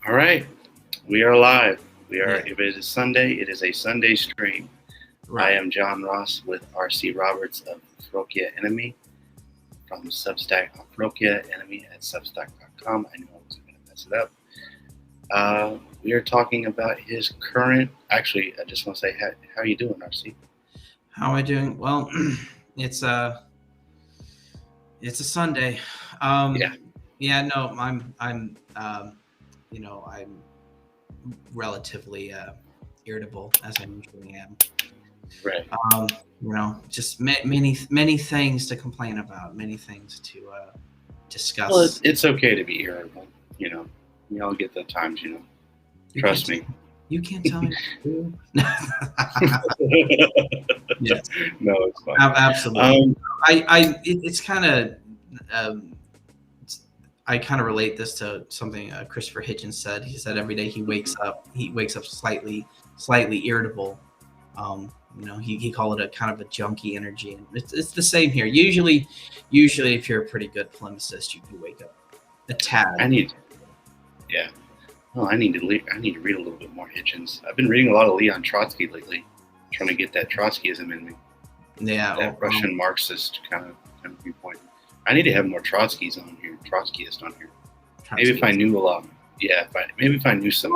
All right, we are live. Yeah, If it is Sunday, it is a Sunday stream. I right. am John Ross with R.C. Roberts of Ferocia Animi from Substack on Ferocia Animi at Substack.com. I knew I wasn't going to mess it up. We are talking about his current. Actually, I just want to say, how are you doing, R.C.? How am I doing? Well, it's a it's a Sunday. Yeah, Yeah, no, I'm relatively irritable as I usually am. right. Just many things to complain about, many things to Well, discuss. it's okay to be irritable. You know, we all get the times. You can't Trust tell, me. you can't tell me what to do. Yes, No, it's fine. absolutely. It's kind of um, I kind of relate this to something Christopher Hitchens said. He said every day he wakes up slightly irritable. He called it a kind of a junky energy, and it's the same here. Usually, if you're a pretty good polemicist, you wake up a I tad. need, yeah. Well, I need to read a little bit more Hitchens. I've been reading a lot of Leon Trotsky lately, trying to get that Trotskyism in me, Yeah, that Russian Marxist kind of viewpoint. I need to have more Trotskyists on here. Maybe if I knew a lot. Yeah, maybe if I knew some.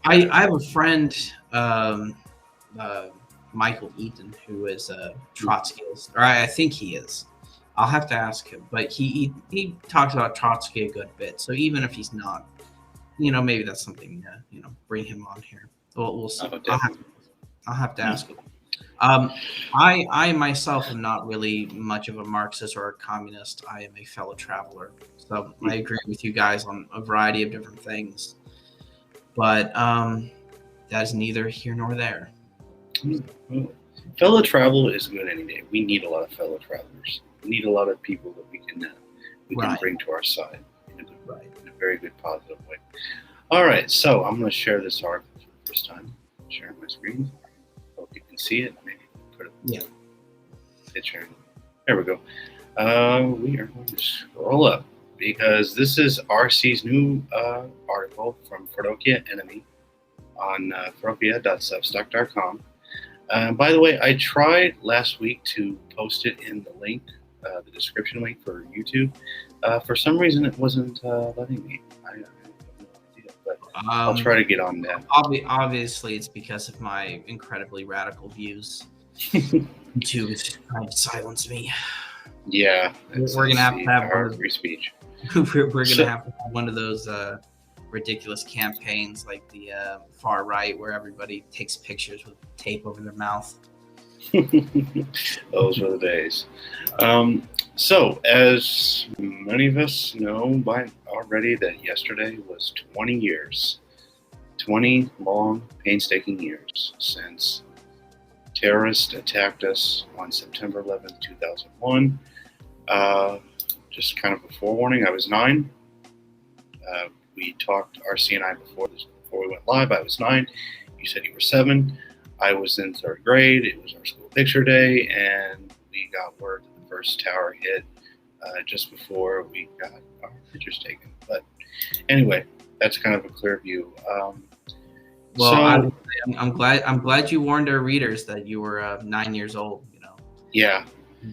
I have a friend, uh, Michael Eaton, who is a Trotskyist, or I think he is. I'll have to ask him, but he talks about Trotsky a good bit. So even if he's not, maybe that's something bring him on here. We'll see. Oh, I'll have to ask him. I myself am not really much of a Marxist or a communist. I am a fellow traveler, so I agree with you guys on a variety of different things. But that is neither here nor there. Well, fellow travel is good any day. We need a lot of fellow travelers. We need a lot of people that we can bring to our side in a very good, positive way. All right, so I'm going to share this article for the first time. Sharing my screen. Hope you can see it. Maybe put it picture. There we go. We are going to scroll up because this is RC's new article from Ferocia Animi on ferocia.substack.com. By the way, I tried last week to post it in the link, the description link for YouTube. For some reason, it wasn't letting me. I have no idea, but I'll try to get on that. Obviously, it's because of my incredibly radical views. YouTube is trying to silence me. Yeah, we're gonna have to have free speech. We're gonna have to have one of those ridiculous campaigns like the far right, where everybody takes pictures with tape over their mouth. Those were the days. So, as many of us know by already, that yesterday was 20 years, 20 long, painstaking years since terrorists attacked us on September 11th, 2001. Just kind of a forewarning, I was 9. We talked, RC and I, before we went live. I was 9. You said you were 7. I was in 3rd grade. It was our school picture day, and we got word that the first tower hit just before we got our pictures taken. But anyway, that's kind of a clear view. Well, I'm glad you warned our readers that you were 9 years old. Yeah.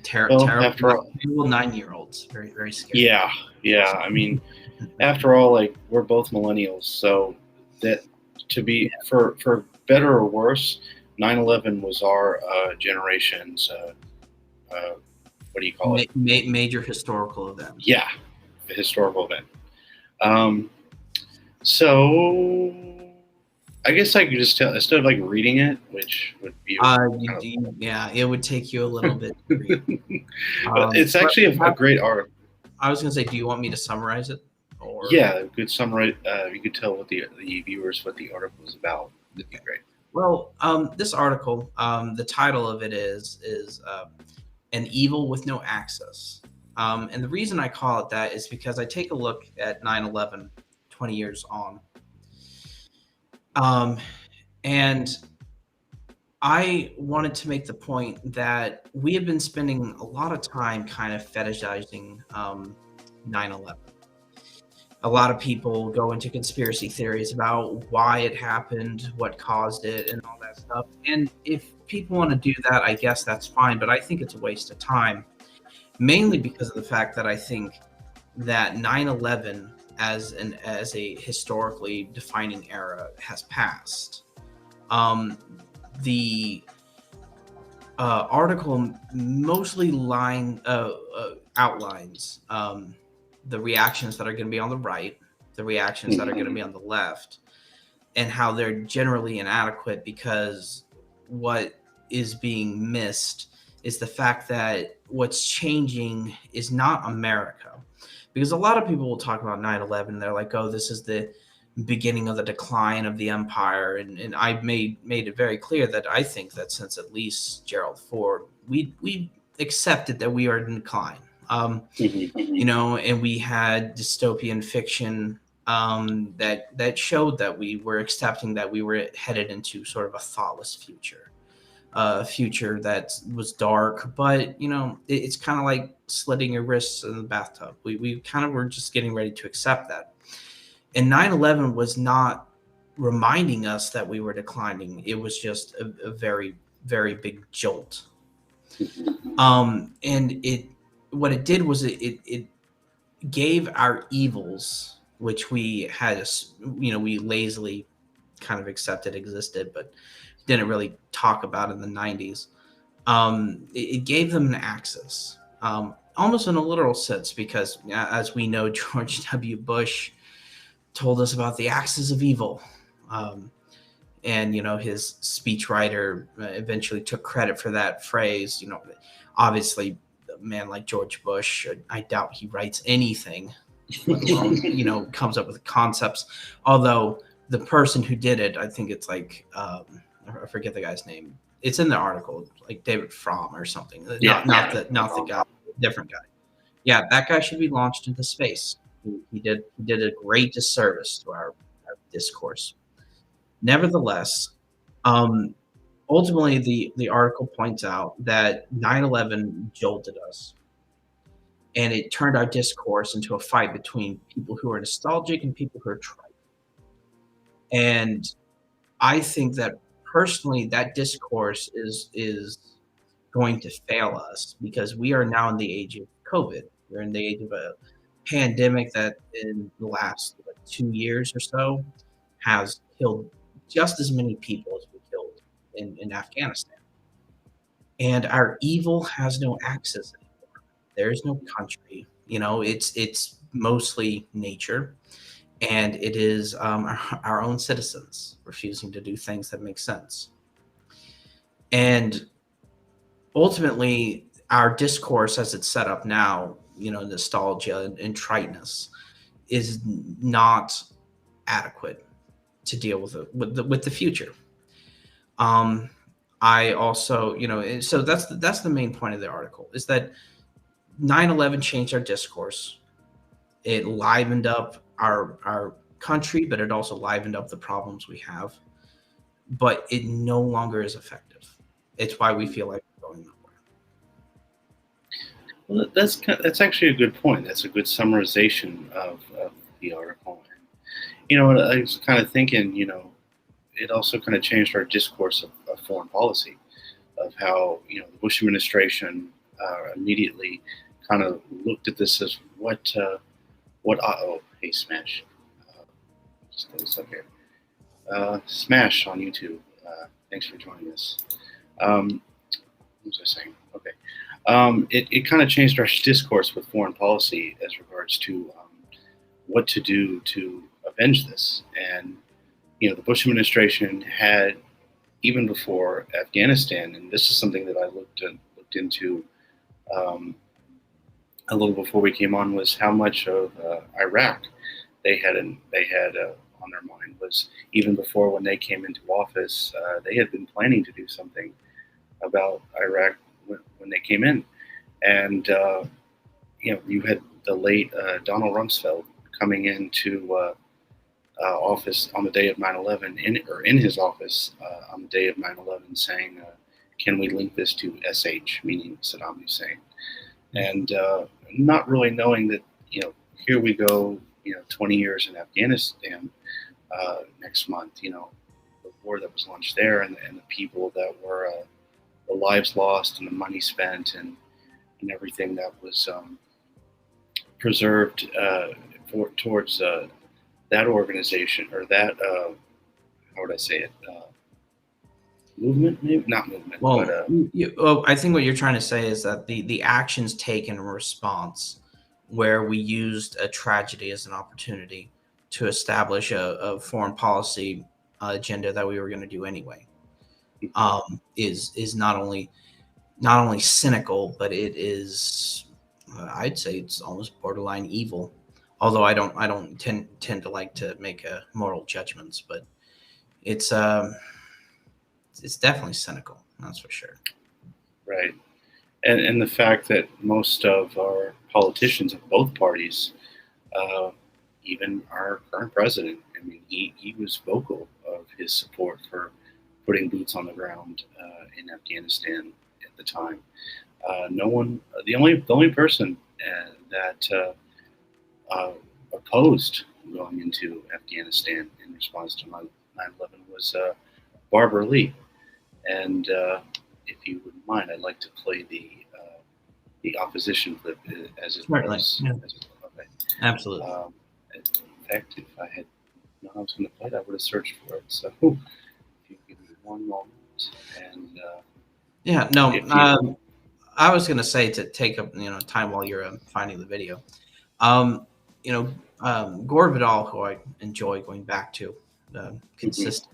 Terrible 9-year-olds. Very, very scary. Yeah. I mean, after all, like, we're both millennials, so that to be for better or worse, 9/11 was our generation's what do you call it? Major historical event. Yeah, a historical event. So I guess I could just tell, instead of like reading it, which would be it would take you a little bit to read. It's actually a great article. I was going to say, do you want me to summarize it? Or? Yeah, a good summary. You could tell what the viewers what the article is about. That'd be great. Well, this article, the title of it is An Evil with No Access. And the reason I call it that is because I take a look at 9/11 20 years on. And I wanted to make the point that we have been spending a lot of time kind of fetishizing 9/11. a lot of people go into conspiracy theories about why it happened, what caused it, and all that stuff. And if people want to do that, I guess that's fine. But I think it's a waste of time, mainly because of the fact that I think that 9/11 as a historically defining era has passed. Um, the article mostly outlines the reactions that are going to be on the right, the reactions that are going to be on the left, and how they're generally inadequate, because what is being missed is the fact that what's changing is not America. Because a lot of people will talk about 9/11, they're like, oh, this is the beginning of the decline of the empire. And I made it very clear that I think that since at least Gerald Ford, we accepted that we are in decline. You know, and we had dystopian fiction that showed that we were accepting that we were headed into sort of a thoughtless future, a future that was dark. But you know, it's kind of like slitting your wrists in the bathtub. We kind of were just getting ready to accept that. And 9/11 was not reminding us that we were declining. It was just a very, very big jolt. And what it did was it gave our evils, which we had, you know, we lazily kind of accepted existed, but didn't really talk about in the 90s. It gave them an axis, almost in a literal sense, because as we know, George W. Bush told us about the axis of evil. And, you know, his speechwriter eventually took credit for that phrase. You know, obviously, a man like George Bush, I doubt he writes anything, let alone, you know, comes up with concepts. Although the person who did it, I think it's like, I forget the guy's name. It's in the article, like David Fromm or something. Yeah, not the guy, different guy. Yeah, that guy should be launched into space. He did a great disservice to our discourse. Nevertheless, um, ultimately, the article points out that 9/11 jolted us, and it turned our discourse into a fight between people who are nostalgic and people who are trite. And I think that personally, that discourse is going to fail us, because we are now in the age of COVID. We're in the age of a pandemic that in the last 2 years or so has killed just as many people as we killed in Afghanistan. And our evil has no axis anymore. There is no country. You know, it's mostly nature, and it is our own citizens refusing to do things that make sense. And ultimately, our discourse as it's set up now, you know, nostalgia and triteness, is not adequate to deal with with the future. Um, I also, you know, so that's the main point of the article, is that 9/11 changed our discourse. It livened up our country, but it also livened up the problems we have. But it no longer is effective. It's why we feel like we're going nowhere. Well, that's actually a good point. That's a good summarization of the article. And, you know, I was kind of thinking, you know, it also kind of changed our discourse of foreign policy, of how, you know, the Bush administration immediately kind of looked at this as oh, hey, Smash, just throw this up here, Smash on YouTube. Thanks for joining us. What was I saying? Okay. It kind of changed our discourse with foreign policy as regards to what to do to avenge this. And, you know, the Bush administration had, even before Afghanistan, and this is something that I looked into a little before we came on, was how much of Iraq they had on their mind. Was even before, when they came into office, they had been planning to do something about Iraq when they came in. And you know, you had the late Donald Rumsfeld coming into office on the day of 9/11, in his office on the day of 9/11, saying, "Can we link this to SH," meaning Saddam Hussein, and not really knowing that, you know, here we go, 20 years in Afghanistan next month. The war that was launched there, and the people that were the lives lost and the money spent and everything that was preserved towards that organization or that how would I say it movement, maybe not movement, Well, but I think what you're trying to say is that the actions taken in response, where we used a tragedy as an opportunity to establish a foreign policy agenda that we were going to do anyway, is not only cynical, but it is, I'd say it's almost borderline evil. Although I don't tend to like to make moral judgments, but it's it's definitely cynical. That's for sure. right. And the fact that most of our politicians of both parties, uh, even our current president, I mean, he was vocal of his support for putting boots on the ground in Afghanistan at the time. No one, the only person that uh, opposed going into Afghanistan in response to 9/11 was Barbara Lee. And if you wouldn't mind, I'd like to play the opposition clip as it Certainly, was. yeah. Okay. Absolutely. In fact, if I had known I was going to play it, I would have searched for it. So if you give me one moment, and Yeah, no. if you, I was going to say to take up time while you're finding the video. Um, Gore Vidal, who I enjoy going back to, Mhm. consistent,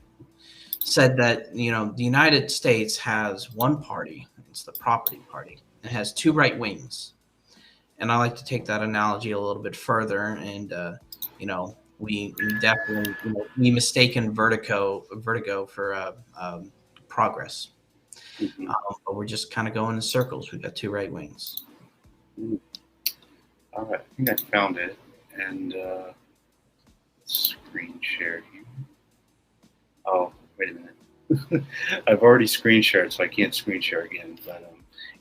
said that the United States has one party. It's the property party. It has two right wings, and I like to take that analogy a little bit further. And we definitely we mistaken vertigo for progress. Mhm. But we're just kind of going in circles. We've got two right wings. Mhm. All right, I think I found it, and screen share here. Oh, wait a minute. I've already screen shared, so I can't screen share again. But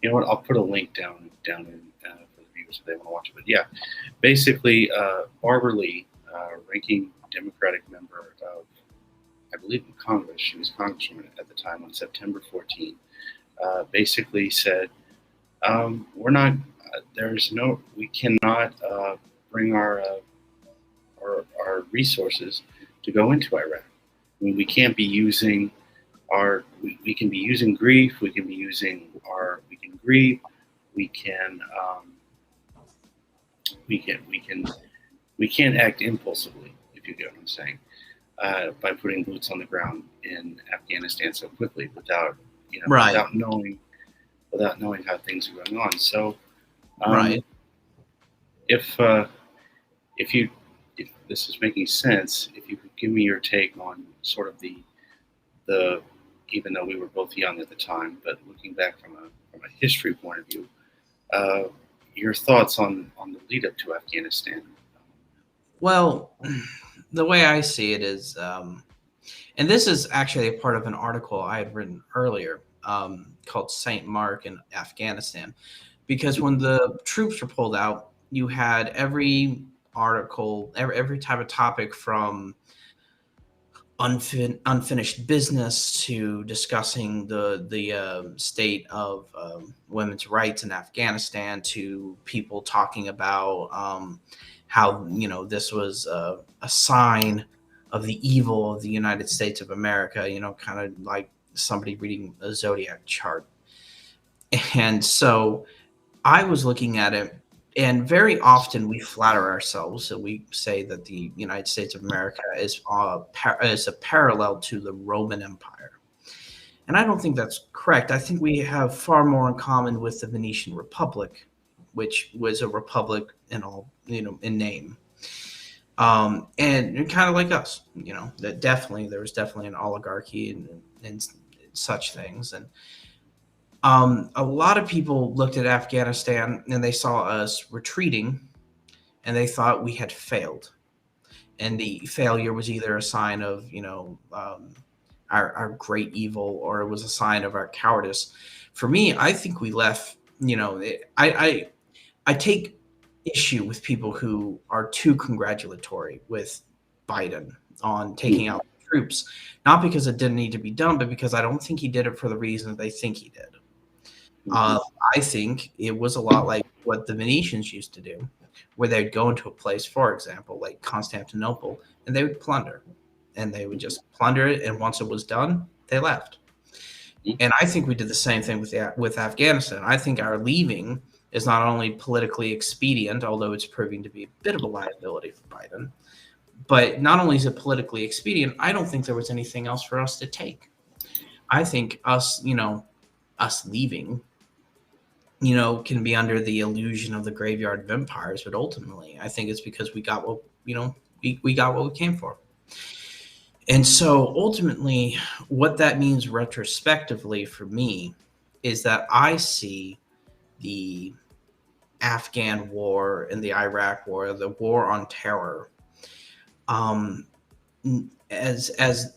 you know what? I'll put a link down in for the viewers if they want to watch it. But yeah, basically, Barbara Lee, ranking Democratic member of, I believe, in Congress. She was Congresswoman at the time on September 14th. Basically said, "We're not. There's no. We cannot bring our resources to go into Iraq. I mean, we can't be using we can be using grief, we can be using we can grieve, we can we can't act impulsively, if you get what I'm saying, by putting boots on the ground in Afghanistan so quickly Right. without knowing how things are going on. So Right. if if you if this is making sense, if you could give me your take on sort of the even though we were both young at the time, but looking back from a history point of view, uh, your thoughts on the lead up to Afghanistan. Well, the way I see it is, and this is actually a part of an article I had written earlier, called Saint Mark in Afghanistan. Because when the troops were pulled out, you had every article, every type of topic, from unfinished business to discussing the state of women's rights in Afghanistan, to people talking about how this was a sign of the evil of the United States of America. Kind of like somebody reading a zodiac chart. And so I was looking at it, and very often we flatter ourselves. So we say that the United States of America is a parallel to the Roman Empire. And I don't think that's correct. I think we have far more in common with the Venetian Republic, which was a republic in all, in name. And kind of like us, that definitely, there was definitely an oligarchy and such things. And a lot of people looked at Afghanistan and they saw us retreating, and they thought we had failed. And the failure was either a sign of, our great evil, or it was a sign of our cowardice. For me, I think we left, I take issue with people who are too congratulatory with Biden on taking out troops, not because it didn't need to be done, but because I don't think he did it for the reasons they think he did. I think it was a lot like what the Venetians used to do, where they'd go into a place, for example, like Constantinople, and they would plunder, and they would just plunder it, and once it was done, they left. And I think we did the same thing with Afghanistan. I think our leaving is not only politically expedient, although it's proving to be a bit of a liability for Biden, but not only is it politically expedient, I don't think there was anything else for us to take. I think us leaving, can be under the illusion of the graveyard of empires, but ultimately, I think it's because we got what we got what we came for. And so ultimately, what that means retrospectively for me is that I see the Afghan war and the Iraq war, the war on terror, as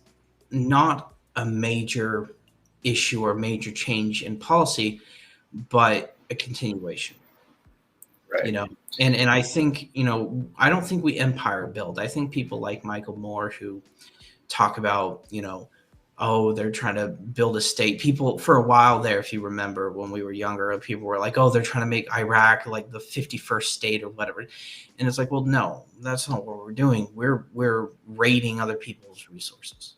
not a major issue or major change in policy, but a continuation. Right. And I think, I don't think we empire build. I think people like Michael Moore who talk about, oh, they're trying to build a state. People for a while there, if you remember when we were younger, people were like, oh, they're trying to make Iraq like the 51st state or whatever. And it's like, well, no, that's not what we're doing. We're raiding other people's resources.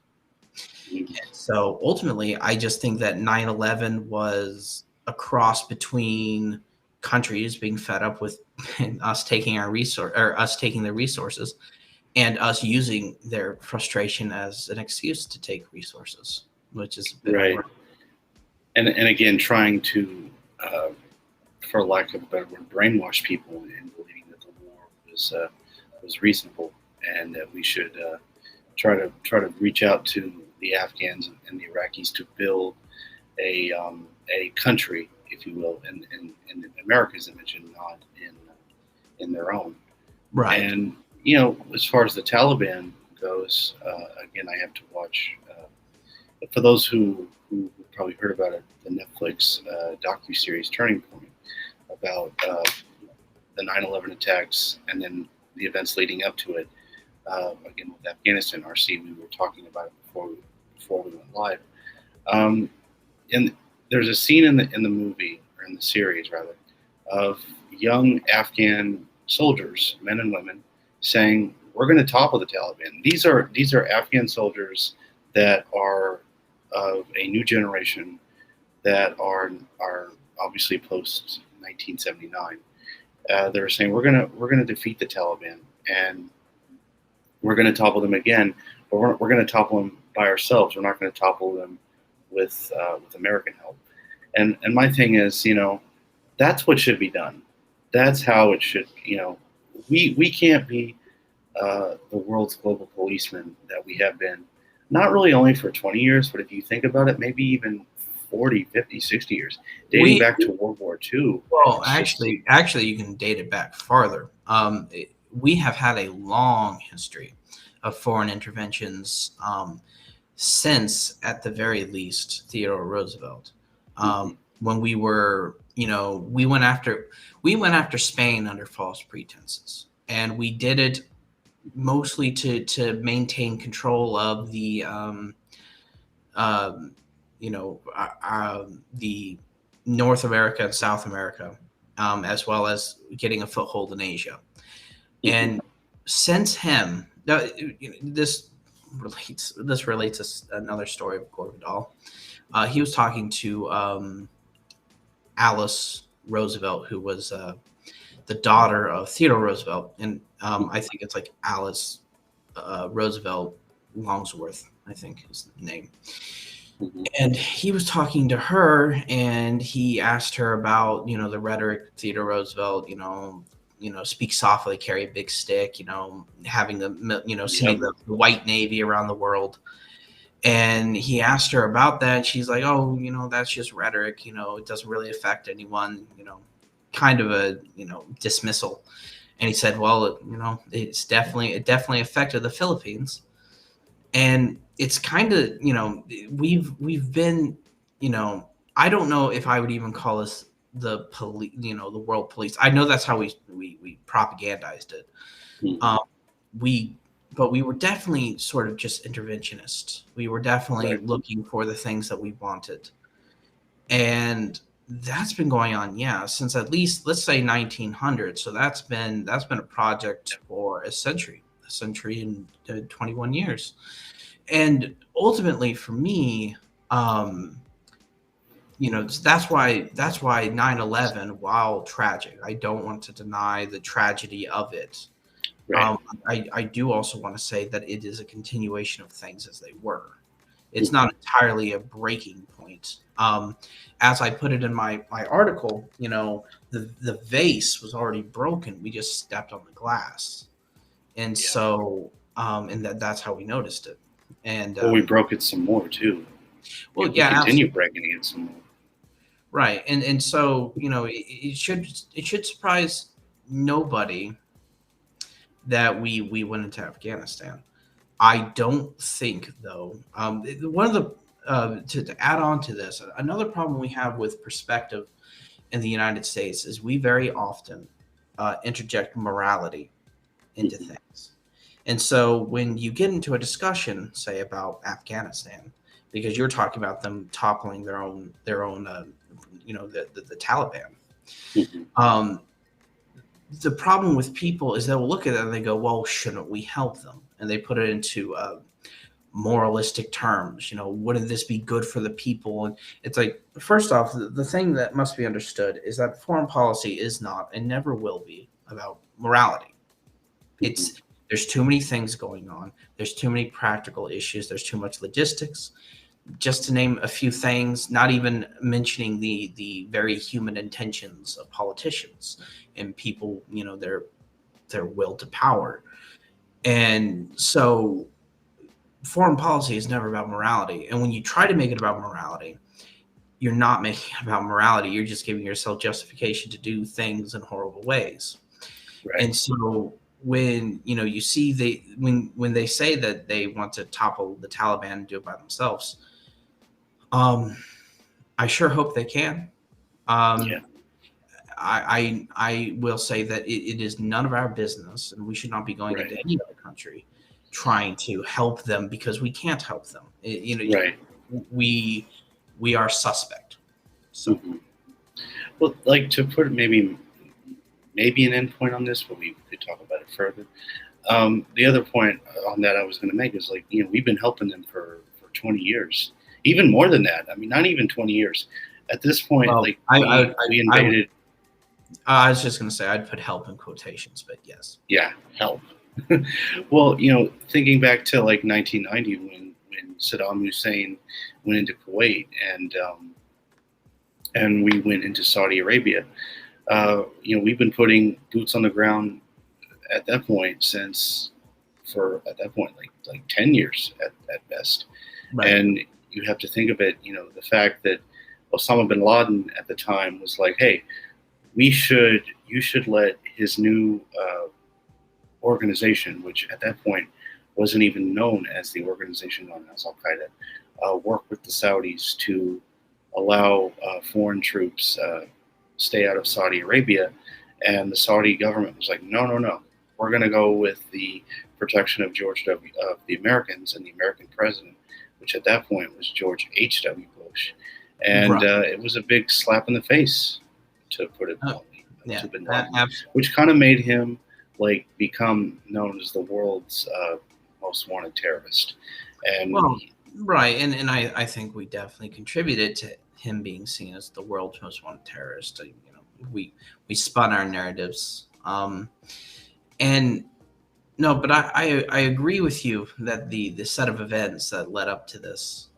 And so ultimately, I just think that 9/11 was a cross between countries being fed up with us taking our resource or us taking their resources and us using their frustration as an excuse to take resources, which is a bit right. And again, trying to, for lack of a better word, brainwash people in believing that the war was reasonable and that we should try to reach out to the Afghans and the Iraqis to build a country, if you will, in America's image and not in their own. Right. And as far as the Taliban goes, again, I have to watch. For those who probably heard about it, the Netflix docuseries Turning Point about the 9/11 attacks and then the events leading up to it. Again, with Afghanistan, RC, we were talking about it before we went live. And there's a scene in the movie, or in the series rather, of young Afghan soldiers, men and women, saying, "We're going to topple the Taliban." These are Afghan soldiers that are of a new generation that are obviously post 1979. They're saying we're gonna defeat the Taliban and we're going to topple them again, but we're going to topple them by ourselves. We're not going to topple them with American help. And my thing is, that's what should be done. That's how it should. We can't be the world's global policeman that we have been, not really only for 20 years, but if you think about it, maybe even 40, 50, 60 years, dating back to World War II. Well, actually, you can date it back farther. We have had a long history of foreign interventions since, at the very least, Theodore Roosevelt. When we were, we went after Spain under false pretenses, and we did it mostly to maintain control of the the North America and South America, as well as getting a foothold in Asia. And since him, this relates to another story of Gore Vidal. He was talking to Alice Roosevelt, who was the daughter of Theodore Roosevelt, and I think it's like Alice Roosevelt Longsworth, I think is the name. And he was talking to her, and he asked her about, the rhetoric Theodore Roosevelt, speak softly, carry a big stick, having sending the white Navy around the world. And he asked her about that. She's like, oh, that's just rhetoric, it doesn't really affect anyone, kind of a, dismissal. And he said, well, it definitely affected the Philippines. And it's kind of, we've been, I don't know if I would even call us the police, the world police. I know that's how we propagandized it. Mm-hmm. But we were definitely sort of just interventionists. We were definitely looking for the things that we wanted. And that's been going on, since at least, let's say, 1900. So that's been a project for a century and 21 years. And ultimately for me, that's why 9/11, while tragic, I don't want to deny the tragedy of it. I do also want to say that it is a continuation of things as they were. It's not entirely a breaking point. As I put it in my article, the vase was already broken. We just stepped on the glass. And so, and that's how we noticed it. And we broke it some more too. Well, we continue breaking it some more. Right. And so, it should surprise nobody that we went into Afghanistan. I don't think, though, one of the to add on to this, another problem we have with perspective in the United States is we very often interject morality into things. And so when you get into a discussion, say, about Afghanistan, because you're talking about them toppling their own the Taliban. Mm-hmm. The problem with people is they'll look at it and they go, well, shouldn't we help them? And they put it into moralistic terms. Wouldn't this be good for the people? And it's like, first off, the thing that must be understood is that foreign policy is not and never will be about morality. There's too many things going on. There's too many practical issues. There's too much logistics. Just to name a few things, not even mentioning the very human intentions of politicians and people, their will to power. And so foreign policy is never about morality. And when you try to make it about morality, you're not making it about morality. You're just giving yourself justification to do things in horrible ways. Right. And so when you see when they say that they want to topple the Taliban and do it by themselves, I sure hope they can. I will say that it is none of our business, and we should not be going into any other country trying to help them because we can't help them. We are suspect. So, well, like, to put maybe an end point on this, but we could talk about it further. The other point on that I was going to make is, like, we've been helping them for 20 years. Even more than that. I mean, not even 20 years. At this point, we invaded. I was just going to say I'd put help in quotations, but yes. Yeah, help. Well, thinking back to like 1990 when Saddam Hussein went into Kuwait and we went into Saudi Arabia, we've been putting boots on the ground at that point like 10 years at best. Right. And you have to think of it, the fact that Osama bin Laden at the time was like, hey, you should let his new organization, which at that point wasn't even known as the organization known as Al-Qaeda, work with the Saudis to allow foreign troops stay out of Saudi Arabia. And the Saudi government was like, no, we're going to go with the protection of of the Americans and the American president, which at that point was George H.W. Bush. And it was a big slap in the face, to put it bluntly, to Bin Laden, which kind of made him become known as the world's most wanted terrorist. And and I think we definitely contributed to him being seen as the world's most wanted terrorist. We spun our narratives, and no, but I agree with you that the set of events that led up to this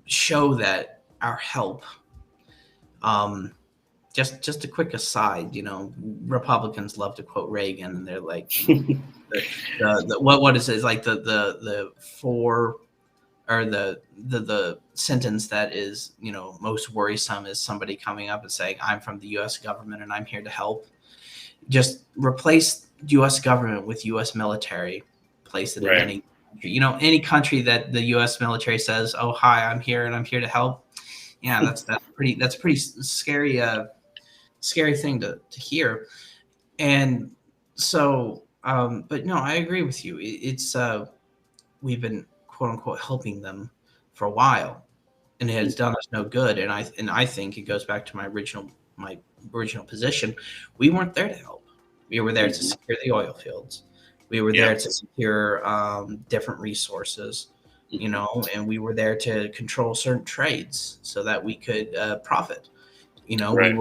show that our help. Just a quick aside, Republicans love to quote Reagan, and they're like, what is it? It's like the four, or the sentence that is most worrisome is somebody coming up and saying, "I'm from the U.S. government and I'm here to help." Just replace U.S. government with U.S. military. Place it in any country that the U.S. military says, "Oh, hi, I'm here and I'm here to help." Yeah, that's pretty scary. Scary thing to hear. And so, but no, I agree with you. It's we've been quote unquote helping them for a while, and it has done us no good. And I think it goes back to my original position. We weren't there to help. We were there to secure the oil fields. We were there to secure different resources, and we were there to control certain trades so that we could profit. Right.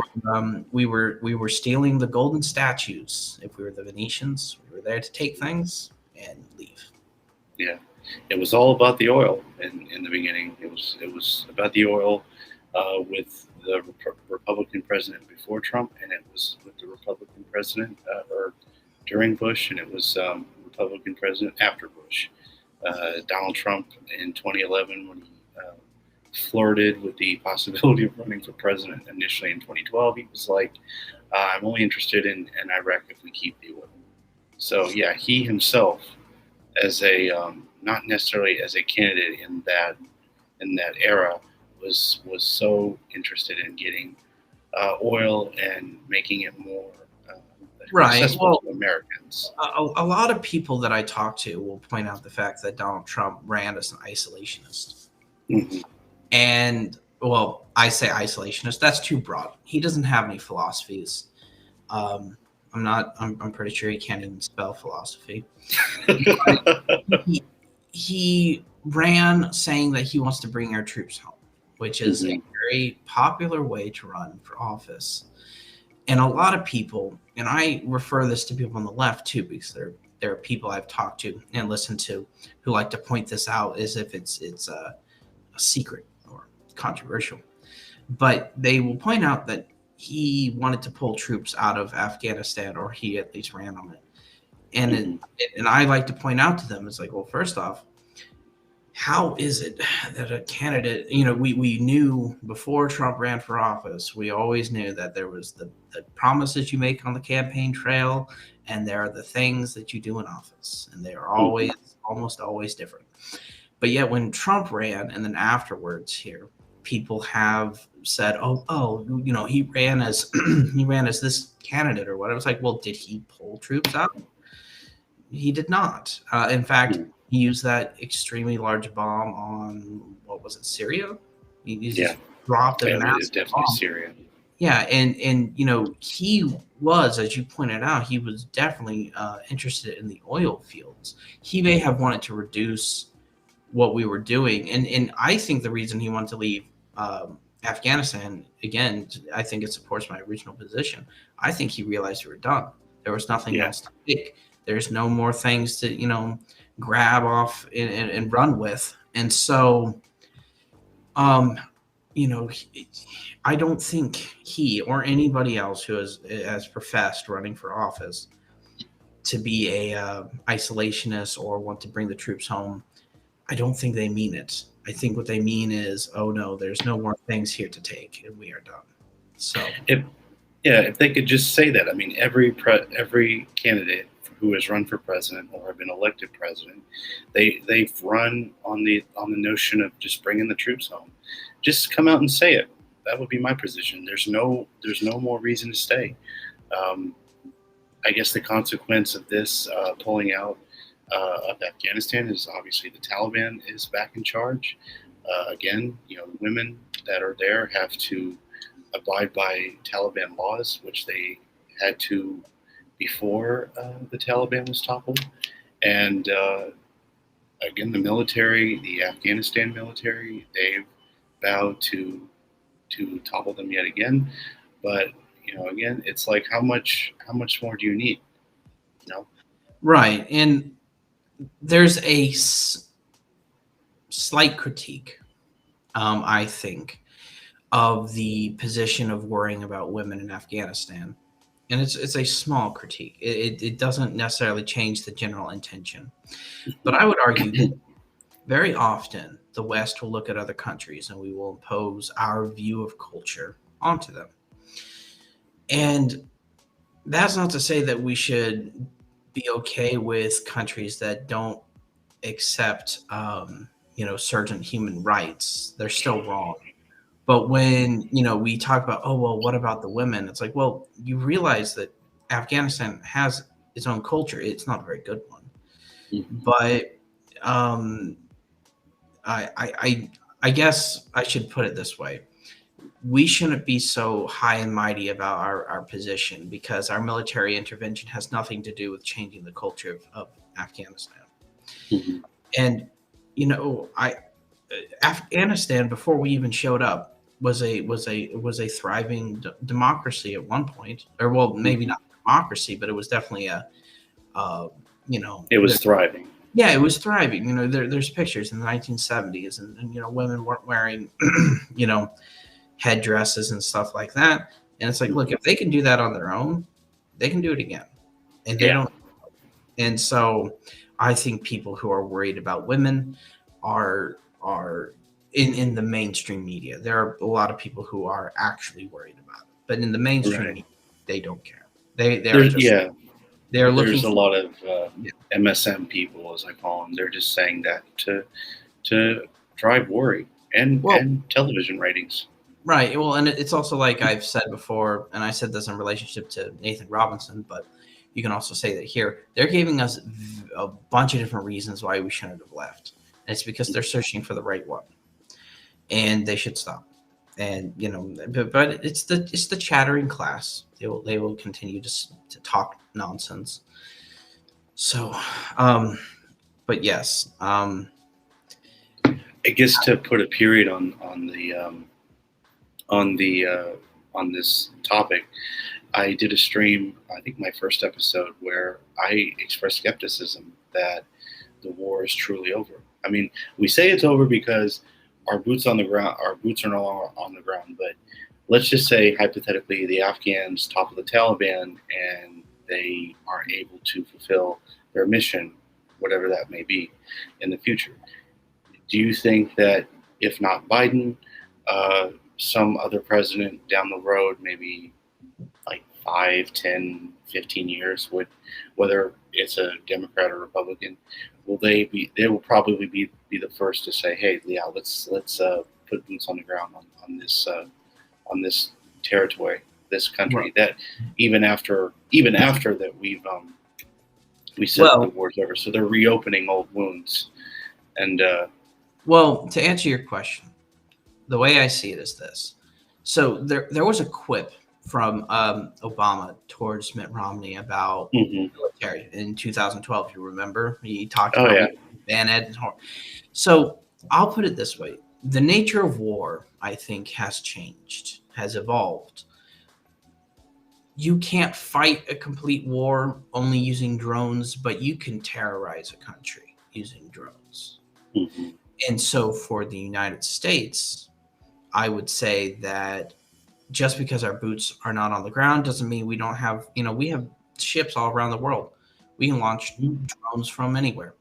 We were stealing the golden statues. If we were the Venetians, we were there to take things and leave. Yeah, it was all about the oil in the beginning. It was about the oil with the Republican president before Trump, and it was with the Republican president or during Bush, and it was Republican president after Bush. Donald Trump in 2011 when he flirted with the possibility of running for president initially in 2012, he was like, "I'm only interested in Iraq if we keep the oil." So yeah, he himself as a not necessarily as a candidate in that era was so interested in getting oil and making it more Right. accessible Well, to Americans. a lot of people that I talk to will point out the fact that Donald Trump ran as an isolationist. Hmm. And well, I say isolationist. That's too broad. He doesn't have any philosophies. Um, I'm not. I'm pretty sure he can't even spell philosophy. He, he ran saying that he wants to bring our troops home, which is a Hmm. very popular way to run for office. And a lot of people, and I refer this to people on the left too, because there are people I've talked to and listened to who like to point this out as if it's a secret or controversial. But they will point out that he wanted to pull troops out of Afghanistan, or he at least ran on it. And Hmm. and I like to point out to them, it's like, well, first off, how is it that a candidate, we knew before Trump ran for office, we always knew that there was the promises you make on the campaign trail, and there are the things that you do in office, and they are always, almost always different. But yet when Trump ran and then afterwards here, people have said, oh, he ran as he ran as this candidate or whatever. It's like, well, did he pull troops out? He did not. In fact, he used that extremely large bomb on, what was it, Syria? He Yeah, just dropped a yeah, it's massive definitely bomb. Syria. Yeah, and he was, as you pointed out, he was definitely interested in the oil fields. He may have wanted to reduce what we were doing, and I think the reason he wanted to leave Afghanistan, again, I think it supports my original position. I think he realized we were done. There was nothing Yeah, else to take. There's no more things to grab off and run with, and so um, I don't think he or anybody else who has professed running for office to be a isolationist or want to bring the troops home. I don't think they mean it. I think what they mean is, oh no, there's no more things here to take, and we are done. So if if they could just say that. I mean, every candidate who has run for president or have been elected president, they've run on the notion of just bringing the troops home. Just come out and say it. That would be my position. There's no more reason to stay. Um, I guess the consequence of this pulling out of Afghanistan is obviously the Taliban is back in charge. Again, the women that are there have to abide by Taliban laws, which they had to before the Taliban was toppled. And again, the military, the Afghanistan military, they've vowed to topple them yet again. But again, it's like how much more do you need? You know? right, and there's a slight critique, I think, of the position of worrying about women in Afghanistan, and it's a small critique. It doesn't necessarily change the general intention, but I would argue that very often the West will look at other countries and we will impose our view of culture onto them. And that's not to say that we should be okay with countries that don't accept, certain human rights. They're still wrong. But when, we talk about, oh, well, what about the women? It's like, well, you realize that Afghanistan has its own culture. It's not a very good one. But I guess I should put it this way. We shouldn't be so high and mighty about our position, because our military intervention has nothing to do with changing the culture of Afghanistan. Mm-hmm. And, Afghanistan, before we even showed up, was a thriving democracy at one point, or, well, maybe not democracy, but it was definitely it was thriving. Yeah, it was thriving. There's pictures in the 1970s, and women weren't wearing, headdresses and stuff like that. And it's like, look, if they can do that on their own, they can do it again, and they don't. And so, I think people who are worried about women are in the mainstream media. There are a lot of people who are actually worried about it, but in the mainstream media, they don't care. They're just they're looking. There's a lot of MSM people, as I call them. They're just saying that to drive worry and television ratings. Right. Well, and it's also, like I've said before, and I said this in relationship to Nathan Robinson, but you can also say that here. They're giving us a bunch of different reasons why we shouldn't have left. And it's because they're searching for the right one. And they should stop. And, but it's the chattering class. They will continue to talk nonsense. So, but yes. I guess to put a period on this topic, I did a stream, I think my first episode, where I expressed skepticism that the war is truly over. I mean, we say it's over because our boots are no longer on the ground, but let's just say, hypothetically, the Afghans topple the Taliban and they are able to fulfill their mission, whatever that may be, in the future. Do you think that if not Biden, some other president down the road, maybe like 5, 10, 15 years, whether it's a Democrat or Republican, they will probably be the first to say, hey, yeah, let's put boots on the ground on this territory, this country, right, that even after that we said the war's over. So they're reopening old wounds. And well, to answer your question, the way I see it is this. So there was a quip from Obama towards Mitt Romney about military in 2012. You remember? He talked about bayonet. So I'll put it this way. The nature of war, I think, has changed, has evolved. You can't fight a complete war only using drones, but you can terrorize a country using drones. Mm-hmm. And so for the United States, I would say that just because our boots are not on the ground doesn't mean we don't have, we have ships all around the world. We can launch drones from anywhere.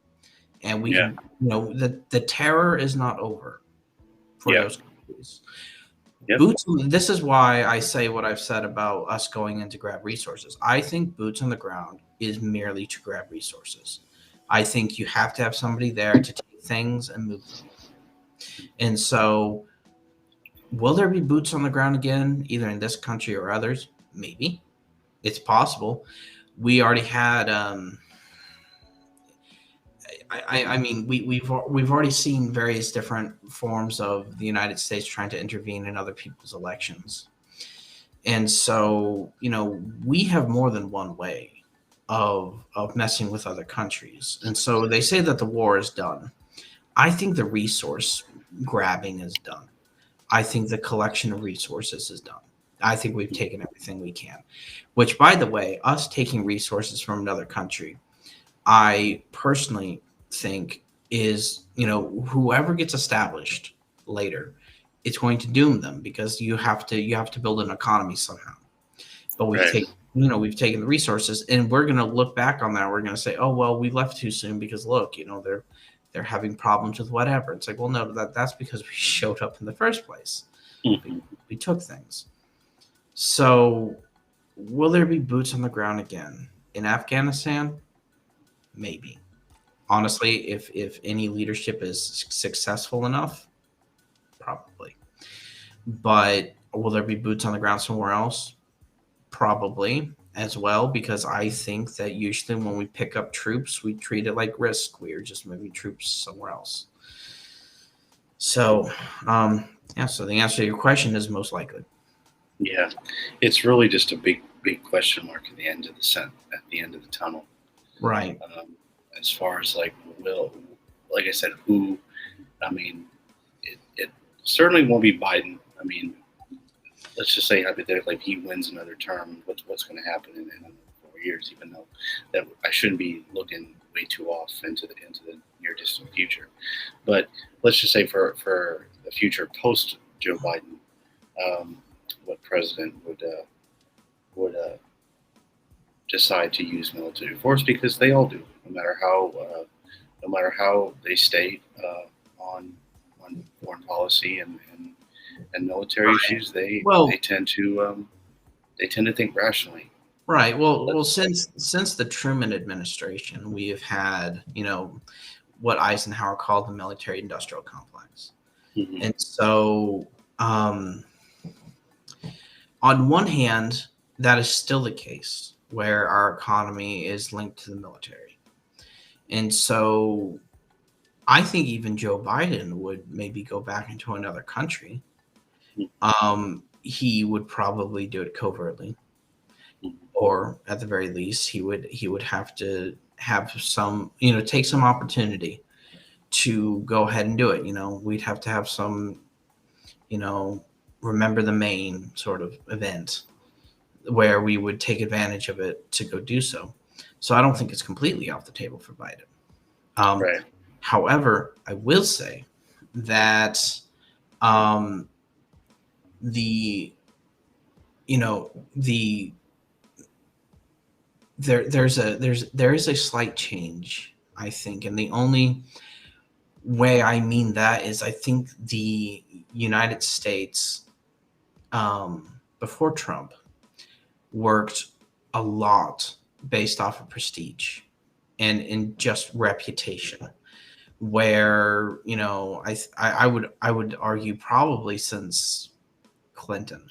And we can, the terror is not over for those countries. Yep. Boots. This is why I say what I've said about us going in to grab resources. I think boots on the ground is merely to grab resources. I think you have to have somebody there to take things and move them. And so, will there be boots on the ground again, either in this country or others? Maybe. It's possible. We already had. I mean, we've already seen various different forms of the United States trying to intervene in other people's elections, and so we have more than one way of messing with other countries. And so they say that the war is done. I think the resource grabbing is done. I think the collection of resources is done. I think we've taken everything we can, which, by the way, us taking resources from another country, I personally think is, whoever gets established later, it's going to doom them, because you have to build an economy somehow. But we've taken the resources, and we're going to look back on that. We're going to say, oh, well, we left too soon because look, they're having problems with whatever. It's like, well, no, that's because we showed up in the first place. Mm-hmm. We took things. So will there be boots on the ground again in Afghanistan? Maybe. Honestly, if any leadership is successful enough, probably. But will there be boots on the ground somewhere else? Probably as well, because I think that usually when we pick up troops, we treat it like risk. We are just moving troops somewhere else. So, so the answer to your question is most likely. Yeah, it's really just a big question mark at the end of the tunnel. Right. As far as like like I said, who? I mean, it certainly won't be Biden. I mean, let's just say hypothetically, if he wins another term, what's going to happen in 4 years? Even though that I shouldn't be looking way too off into the near distant future, but let's just say for the future post Joe Biden, what president would decide to use military force, because they all do, no matter how they state on foreign policy and military issues, they tend to think rationally. Right. Well, since the Truman administration, we have had what Eisenhower called the military-industrial complex, Mm-hmm. and so on one hand, that is still the case where our economy is linked to the military, and so I think even Joe Biden would maybe go back into another country. He would probably do it covertly, or at the very least, he would have to have some, take some opportunity to go ahead and do it. We'd have to have some, remember the Maine sort of event where we would take advantage of it to go do so. So I don't think it's completely off the table for Biden. Right. However, I will say that there's a slight change, I think, and the only way I mean that is I think the United States before Trump worked a lot based off of prestige and in just reputation, where I would argue probably since Clinton,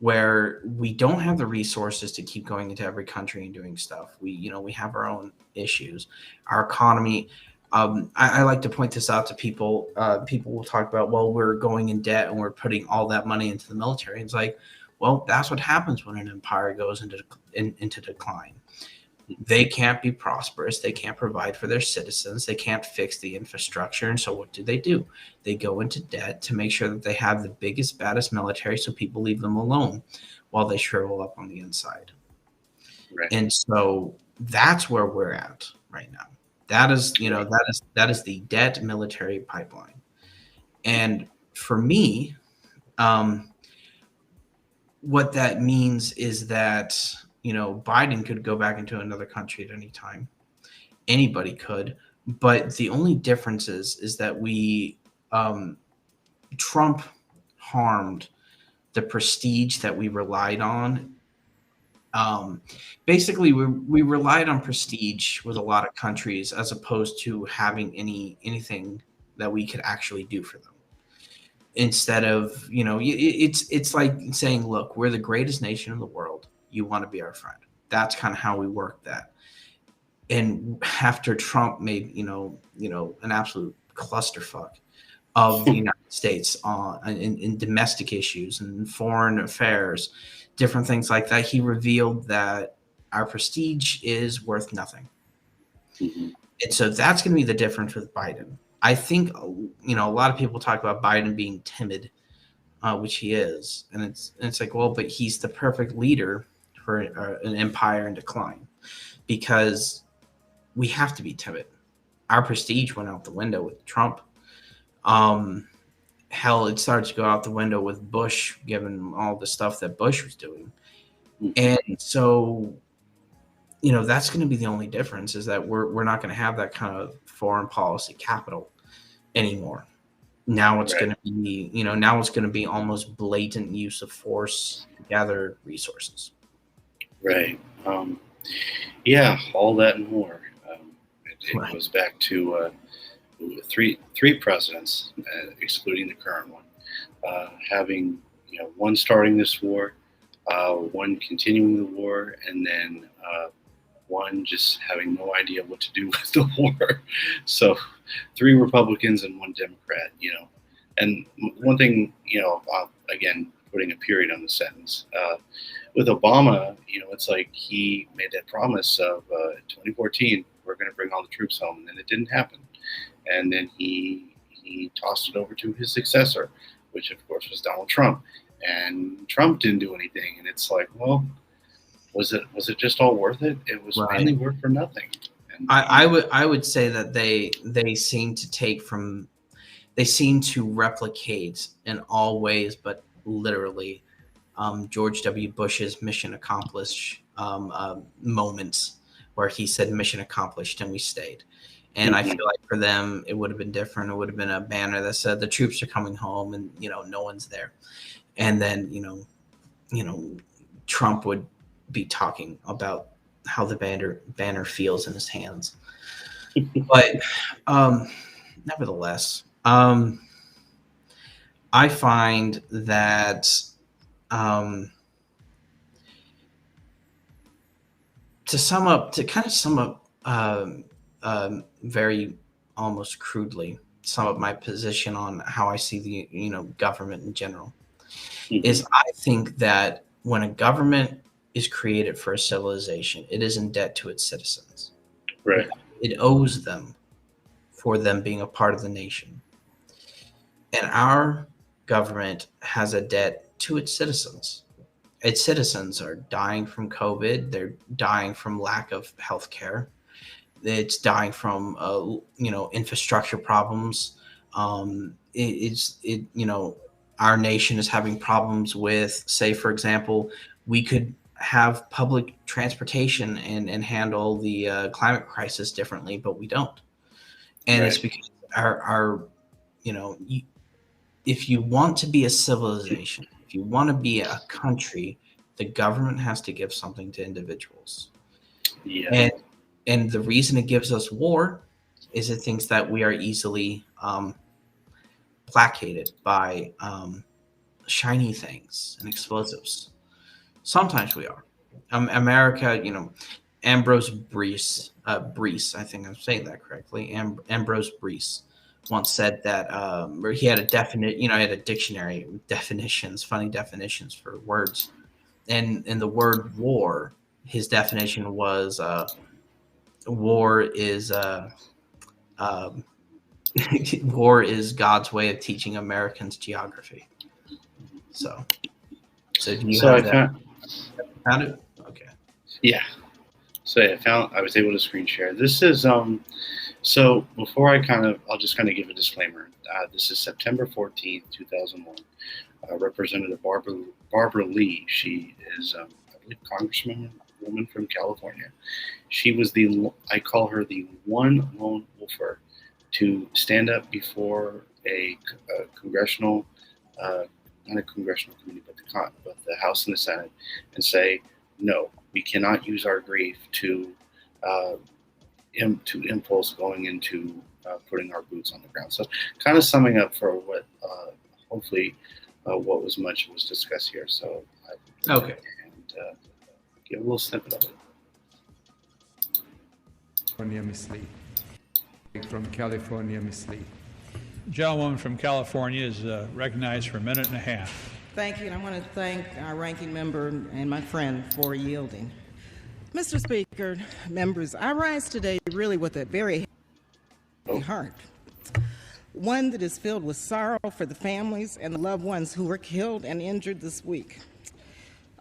where we don't have the resources to keep going into every country and doing stuff. We have our own issues. Our economy, I like to point this out to people. People will talk about, well, we're going in debt and we're putting all that money into the military. It's like, well, that's what happens when an empire goes into decline. They can't be prosperous. They can't provide for their citizens. They can't fix the infrastructure. And so what do? They go into debt to make sure that they have the biggest, baddest military so people leave them alone while they shrivel up on the inside. Right. And so that's where we're at right now. That is the debt military pipeline. And for me, what that means is that Biden could go back into another country at any time. Anybody could, but the only difference is that Trump harmed the prestige that we relied on. Basically, we relied on prestige with a lot of countries as opposed to having anything that we could actually do for them. Instead of, it's like saying, look, we're the greatest nation in the world. You want to be our friend. That's kind of how we work that. And after Trump made, an absolute clusterfuck of the United States in domestic issues and foreign affairs, different things like that, he revealed that our prestige is worth nothing. Mm-hmm. And so that's going to be the difference with Biden. I think, a lot of people talk about Biden being timid, which he is. And it's like, well, but he's the perfect leader for an empire in decline, because we have to be timid. Our prestige went out the window with Trump. Hell, it started to go out the window with Bush, given all the stuff that Bush was doing. And so, that's going to be the only difference, is that we're not going to have that kind of foreign policy capital anymore. Now it's going to be, now it's going to be almost blatant use of force to gather resources. Right. Yeah, all that and more. It goes back to three presidents, excluding the current one, having one starting this war, one continuing the war, and then one just having no idea what to do with the war. So 3 Republicans and 1 Democrat, And one thing, again, putting a period on the sentence. With Obama, it's like he made that promise of 2014, we're going to bring all the troops home, and then it didn't happen. And then he tossed it over to his successor, which of course was Donald Trump. And Trump didn't do anything. And it's like, well, was it just all worth it? It was mainly worth for nothing. And I would say that they seem to replicate in all ways, but literally, George W. Bush's mission accomplished moments where he said mission accomplished and we stayed. And I feel like for them, it would have been different. It would have been a banner that said the troops are coming home and, no one's there. And then, Trump would be talking about how the banner feels in his hands. But nevertheless, I find that to kind of sum up very almost crudely sum up my position on how I see the government in general is I think that when a government is created for a civilization, it is in debt to its citizens. Right. It owes them for them being a part of the nation. And our government has a debt to its citizens. Its citizens are dying from COVID. They're dying from lack of health care. It's dying from, infrastructure problems. Our nation is having problems with, say, for example, we could have public transportation and handle the climate crisis differently, but we don't. And it's because if you want to be a civilization, if you want to be a country, the government has to give something to individuals. Yeah. And the reason it gives us war is it thinks that we are easily placated by shiny things and explosives. Sometimes we are. America, Ambrose Bierce, I think I'm saying that correctly. Ambrose Bierce once said that he had he had a dictionary with definitions, funny definitions for words. And in the word war, his definition was war is war is God's way of teaching Americans geography. So do you have that? Found it? Okay. Yeah. So I was able to screen share. This is so before I'll just kind of give a disclaimer. This is September 14th, 2001. Representative Barbara Lee. She is, I believe, Congresswoman from California. She was I call her the one lone wolfer to stand up before a congressional, not a congressional committee, but the House and the Senate, and say, no, we cannot use our grief to impulse going into putting our boots on the ground. So kind of summing up for what hopefully what was discussed here. So okay, and give a little snippet of it. From California, Miss Lee. Gentlewoman from California is recognized for a minute and a half. Thank you, and I want to thank our ranking member and my friend for yielding. Mr. Speaker, members, I rise today really with a very heavy heart, one that is filled with sorrow for the families and the loved ones who were killed and injured this week.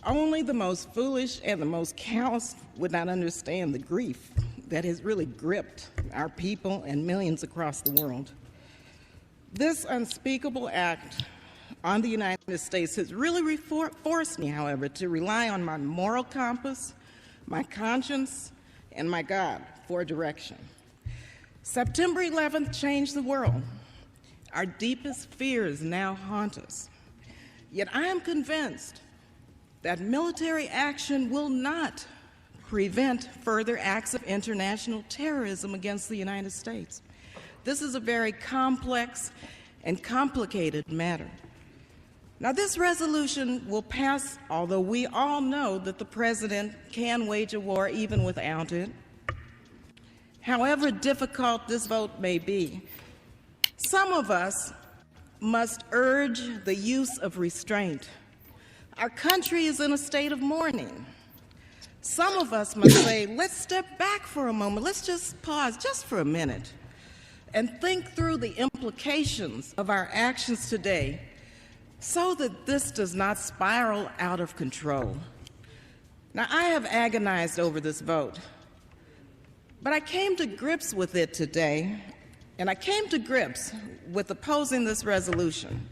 Only the most foolish and the most callous would not understand the grief that has really gripped our people and millions across the world. This unspeakable act on the United States has really forced me, however, to rely on my moral compass, my conscience, and my God for direction. September 11th changed the world. Our deepest fears now haunt us. Yet I am convinced that military action will not prevent further acts of international terrorism against the United States. This is a very complex and complicated matter. Now, this resolution will pass, although we all know that the president can wage a war even without it. However difficult this vote may be, some of us must urge the use of restraint. Our country is in a state of mourning. Some of us must say, let's step back for a moment. Let's just pause just for a minute and think through the implications of our actions today so that this does not spiral out of control. Now, I have agonized over this vote, but I came to grips with it today, and I came to grips with opposing this resolution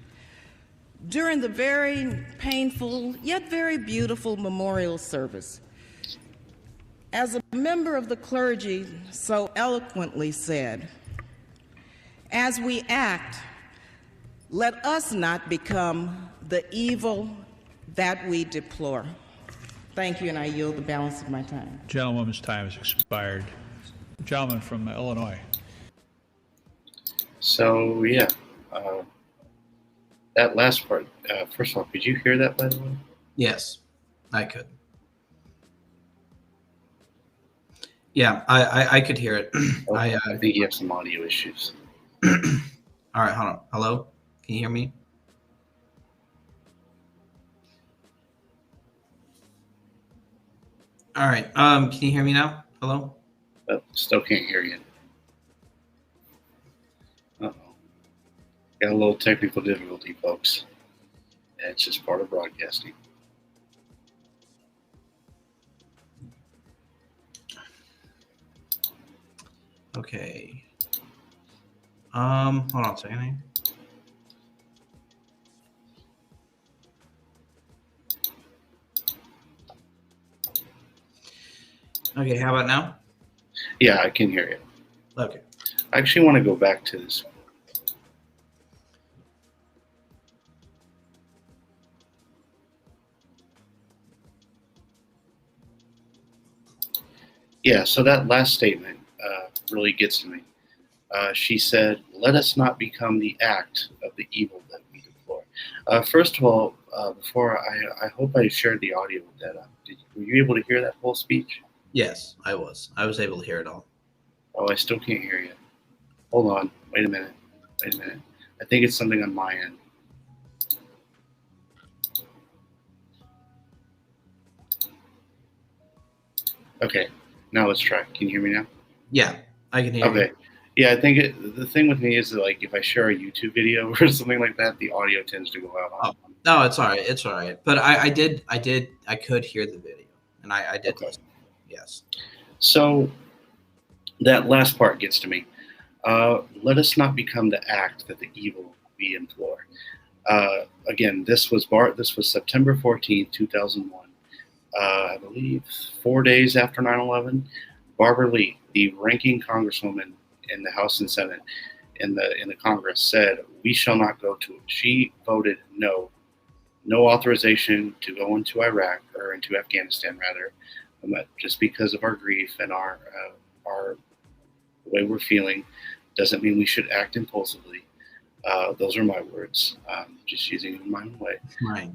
during the very painful yet very beautiful memorial service. As a member of the clergy so eloquently said, as we act, let us not become the evil that we deplore. Thank you, and I yield the balance of my time. Gentlewoman's time has expired. Gentleman from Illinois. So, yeah, that last part, first of all, could you hear that, by the way? Yes, I could. Yeah, I could hear it. Oh, I think you have some audio issues. All right, hold on. Hello? Can you hear me? All right. Can you hear me now? Hello? Oh, still can't hear you. Uh-oh. Got a little technical difficulty, folks. It's just part of broadcasting. Okay. Hold on a second. Okay, how about now? Yeah, I can hear you. Okay. I actually want to go back to this. Yeah, so that last statement really gets to me. She said, let us not become the act of the evil that we deplore. First of all, before I hope I shared the audio with that. Were you able to hear that whole speech? Yes, I was. I was able to hear it all. Oh, I still can't hear you. Hold on. Wait a minute. I think it's something on my end. Okay, now let's try. Can you hear me now? Yeah, I can hear you. Okay. Yeah, I think the thing with me is that, like, if I share a YouTube video or something like that, the audio tends to go out. Oh, no, it's all right. It's all right. But I could hear the video, and I did Okay. listen. Yes. So that last part gets to me. Let us not become the act that the evil we implore. Again, this was September 14th, 2001. I believe 4 days after 9/11. Barbara Lee, the ranking congresswoman in the House and Senate in the Congress, said, "We shall not go to it." She voted no authorization to go into Iraq, or into Afghanistan rather, just because of our grief and our the way we're feeling. Doesn't mean we should act impulsively. Those are my words. Just using it in my own way. Right.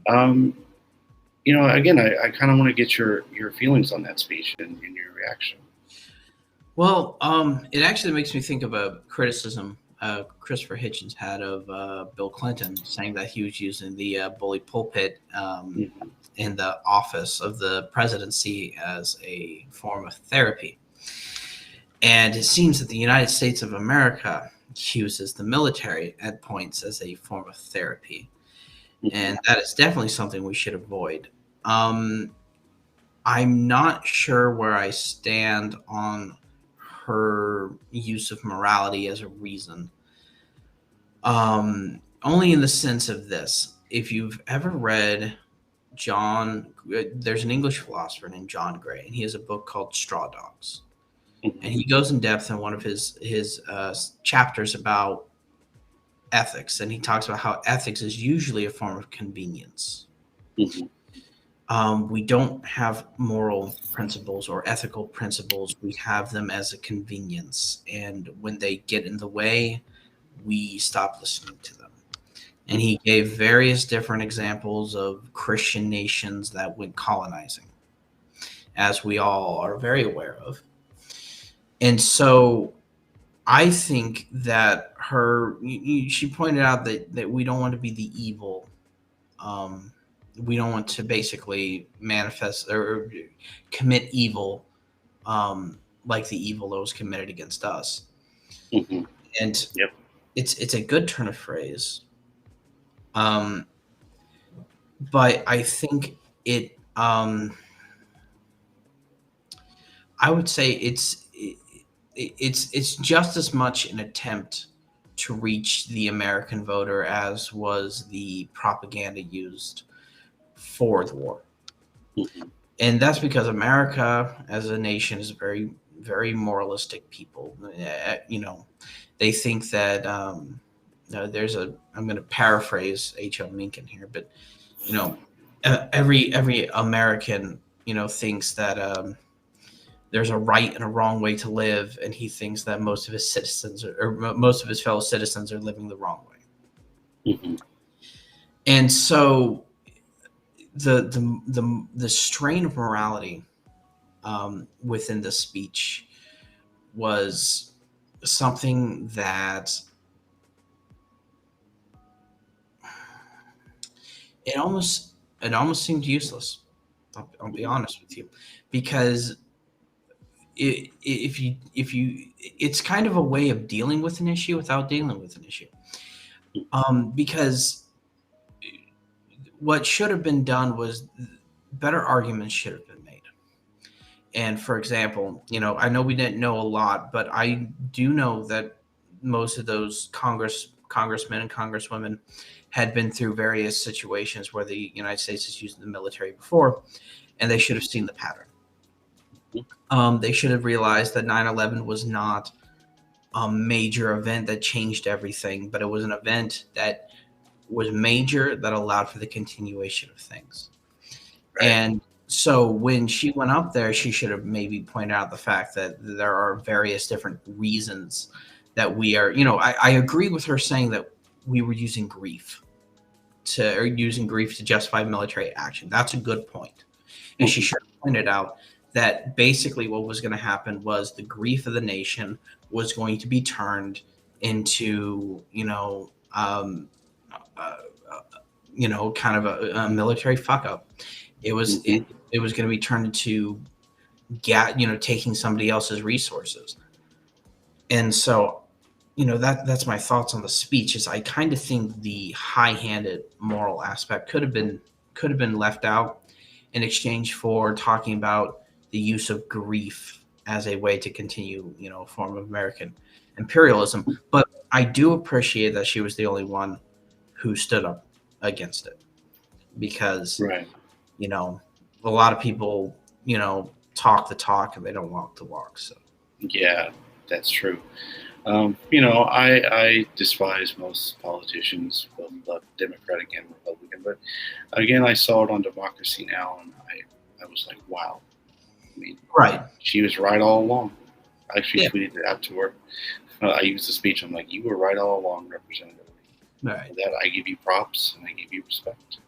Again, I kind of want to get your feelings on that speech and your reaction. Well, it actually makes me think of a criticism Christopher Hitchens had of Bill Clinton, saying that he was using the bully pulpit in the office of the presidency as a form of therapy. And it seems that the United States of America uses the military at points as a form of therapy. And that is definitely something we should avoid. I'm not sure where I stand on her use of morality as a reason. Only in the sense of this. If you've ever read there's an English philosopher named John Gray, and he has a book called Straw Dogs. And he goes in depth in one of his chapters about ethics, and he talks about how ethics is usually a form of convenience. We don't have moral principles or ethical principles. We have them as a convenience, and when they get in the way, we stop listening to them. And he gave various different examples of Christian nations that went colonizing, as we all are very aware of. And so I think that she pointed out that we don't want to be the evil. We don't want to basically manifest or commit evil like the evil that was committed against us. Mm-hmm. And yep. It's a good turn of phrase. But I think I would say it's just as much an attempt to reach the American voter as was the propaganda used for the war. Mm-hmm. And that's because America as a nation is very, very moralistic people. They think that I'm going to paraphrase H.L. Mencken here, but every American thinks that there's a right and a wrong way to live, and he thinks that most of his citizens or most of his fellow citizens are living the wrong way. Mm-hmm. And so the strain of morality within the speech was something that it almost seemed useless. I'll be honest with you, because it's kind of a way of dealing with an issue without dealing with an issue. Because what should have been done was better arguments should have been made. And for example, I know we didn't know a lot, but I do know that most of those congressmen and congresswomen had been through various situations where the United States has used the military before, and they should have seen the pattern. They should have realized that 9/11 was not a major event that changed everything, but it was an event that was major that allowed for the continuation of things. Right. And so when she went up there, she should have maybe pointed out the fact that there are various different reasons that we are, I agree with her saying that we were using grief to justify military action. That's a good point. And she should have pointed out that basically what was going to happen was the grief of the nation was going to be turned into, kind of a military fuck up. It was it was going to be turned into taking somebody else's resources. And so, that's my thoughts on the speech. Is I kind of think the high-handed moral aspect could have been left out in exchange for talking about the use of grief as a way to continue, a form of American imperialism. But I do appreciate that she was the only one who stood up against it, because, right. A lot of people, talk the talk and they don't walk the walk. So, yeah, that's true. I despise most politicians, both Democratic and Republican. But again, I saw it on Democracy Now, and I was like, wow. I mean, right. She was right all along. I actually tweeted it out to her. I used the speech. I'm like, you were right all along, Representative. Right. That I give you props and I give you respect.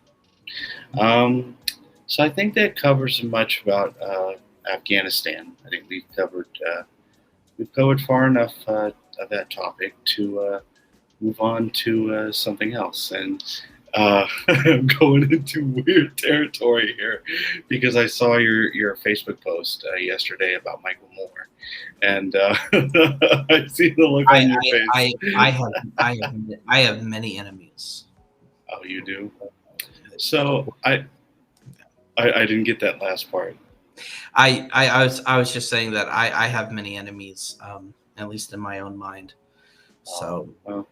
So I think that covers much about Afghanistan. I think we've covered far enough of that topic to move on to something else. And I'm going into weird territory here because I saw your Facebook post yesterday about Michael Moore, and I see the look on your face. I have many enemies. Oh, you do? So I didn't get that last part. I was just saying that I have many enemies, at least in my own mind. So well,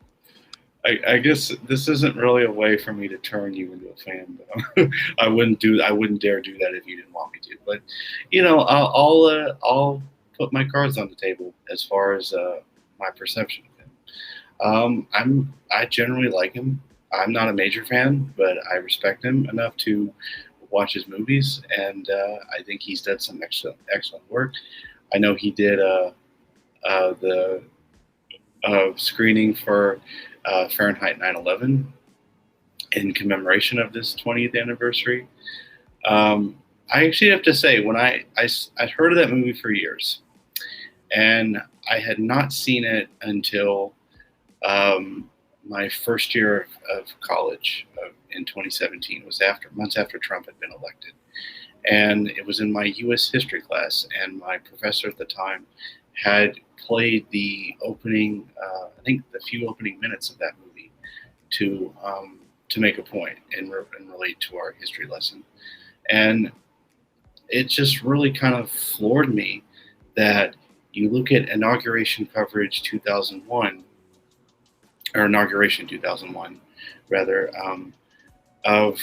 I guess this isn't really a way for me to turn you into a fan. But I wouldn't dare do that if you didn't want me to. But I'll put my cards on the table as far as my perception of him. I generally like him. I'm not a major fan, but I respect him enough to watch his movies, and I think he's done some excellent work. I know he did the screening for Fahrenheit 9/11, in commemoration of this 20th anniversary. I actually have to say, when I'd heard of that movie for years, and I had not seen it until my first year of college in 2017. It was months after Trump had been elected. And it was in my U.S. history class, and my professor at the time had played the opening, I think the few opening minutes of that movie to make a point and relate to our history lesson. And it just really kind of floored me that you look at inauguration coverage 2001, or inauguration 2001, rather, of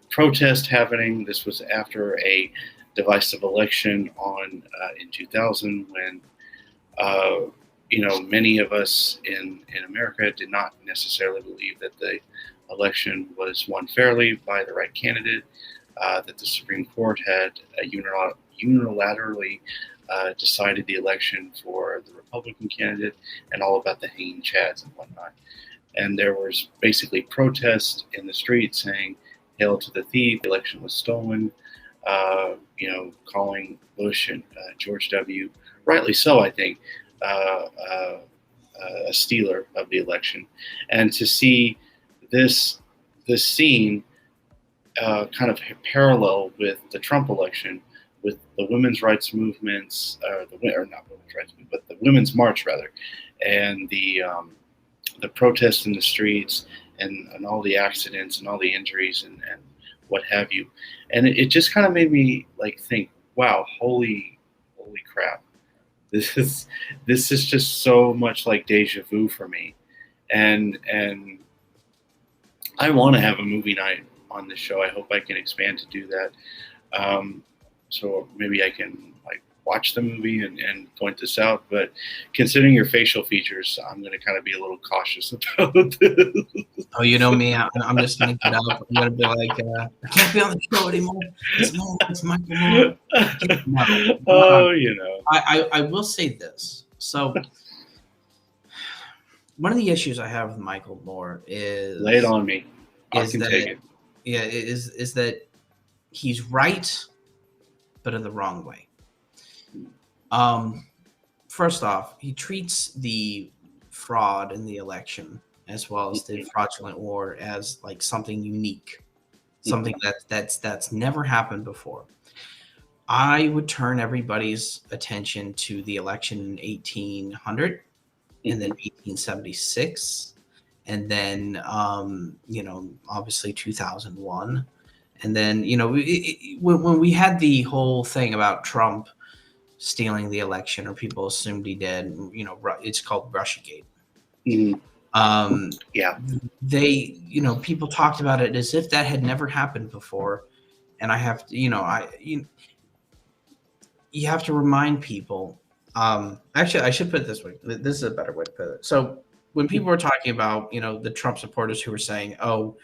protest happening. This was after a divisive election in 2000, when many of us in America did not necessarily believe that the election was won fairly by the right candidate, that the Supreme Court had unilaterally decided the election for the Republican candidate, and all about the Hain Chads and whatnot. And there was basically protest in the street saying, "Hail to the thief, the election was stolen," calling Bush and George W., rightly so, I think, a stealer of the election. And to see this scene kind of parallel with the Trump election, with the women's rights movements, or not women's rights, but the Women's March rather, and the protests in the streets, and all the accidents and all the injuries and what have you, and it just kind of made me think, wow, holy crap, this is just so much like deja vu for me, and I want to have a movie night on this show. I hope I can expand to do that. So maybe I can watch the movie and point this out. But considering your facial features, I'm going to kind of be a little cautious about this. Oh, you know me. I'm just going to get up. I'm going to be like, I can't be on the show anymore. It's Michael Moore. No. I will say this. So one of the issues I have with Michael Moore is... Lay it on me. I can take it. Yeah, is that he's right, but in the wrong way. First off, he treats the fraud in the election, as well as the fraudulent war, as something unique, something that's never happened before. I would turn everybody's attention to the election in 1800, and then 1876, and then obviously 2001, and then when we had the whole thing about Trump stealing the election, or people assumed he did, it's called Russiagate. Mm-hmm. They people talked about it as if that had never happened before, and I have to you have to remind people. Actually, I should put it this way. This is a better way to put it. So when people were talking about the Trump supporters who were saying, "Oh,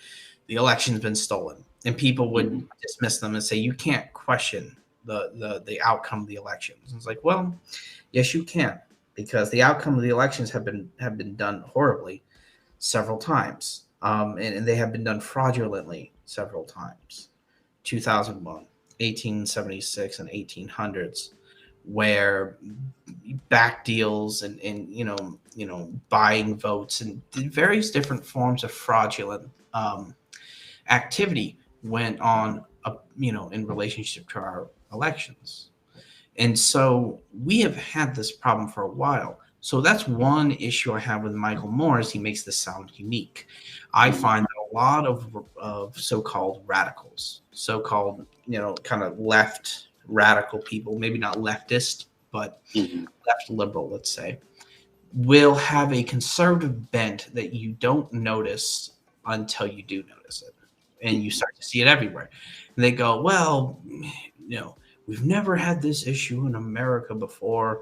the election's been stolen," and people would dismiss them and say, "You can't question the outcome of the elections." It's like, well, yes, you can, because the outcome of the elections have been done horribly several times, and they have been done fraudulently several times. 2001, 1876, and 1800s, where back deals and buying votes and various different forms of fraudulent activity went on in relationship to our elections. And so we have had this problem for a while. So that's one issue I have with Michael Moore, is he makes this sound unique. I find that a lot of so-called radicals, so-called kind of left radical people, maybe not leftist, but left liberal, let's say, will have a conservative bent that you don't notice until you do notice it, and you start to see it everywhere. And they go, well, we've never had this issue in America before.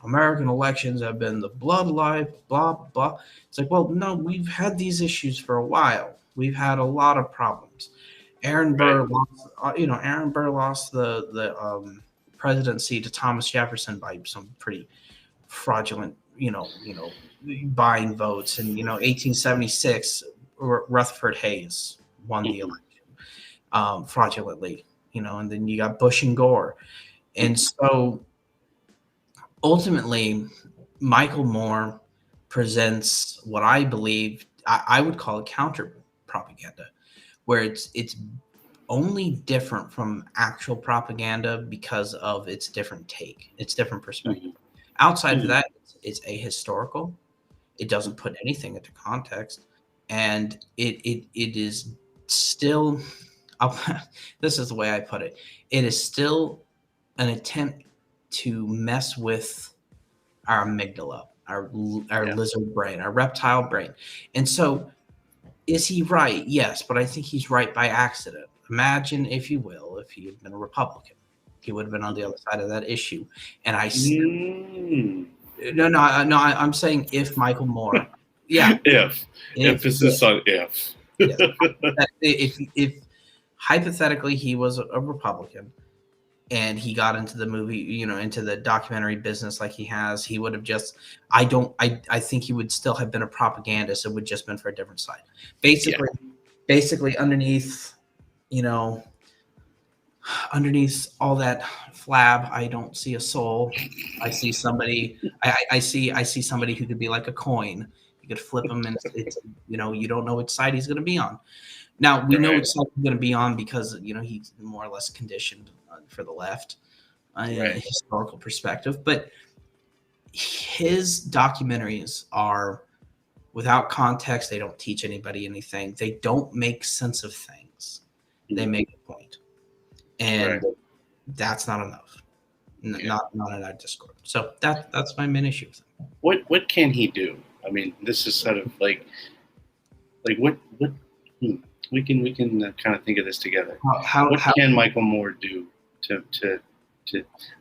American elections have been the blood life, blah, blah. It's like, well, no, we've had these issues for a while. We've had a lot of problems. Aaron Burr lost the presidency to Thomas Jefferson by some pretty fraudulent, buying votes. And 1876, Rutherford Hayes won the election fraudulently, and then you got Bush and Gore. And so ultimately, Michael Moore presents what I believe I would call a counter propaganda, where it's only different from actual propaganda because of its different take, its different perspective. Outside of that, it's ahistorical. It doesn't put anything into context, and it is still. This is the way I put it. It is still an attempt to mess with our amygdala, our lizard brain, our reptile brain, and so. Is he right? Yes, but I think he's right by accident. Imagine, if you will, if he had been a Republican, he would have been on the other side of that issue. And I'm saying if Michael Moore, if emphasis on if, if hypothetically he was a Republican and he got into the movie, into the documentary business like he has, he would have just, I think he would still have been a propagandist. It would just been for a different side. Basically underneath, underneath all that flab, I don't see a soul. I see somebody, I see somebody who could be like a coin. You could flip him and it's you don't know which side he's going to be on. Now we know which side he's going to be on because, he's more or less conditioned for the left in a historical perspective, but his documentaries are without context. They don't teach anybody anything. They don't make sense of things. They make a point, and that's not enough. Not in our Discord. So that's my main issue. What can he do? I mean, this is sort of like what we can kind of think of this together. What can Michael Moore do to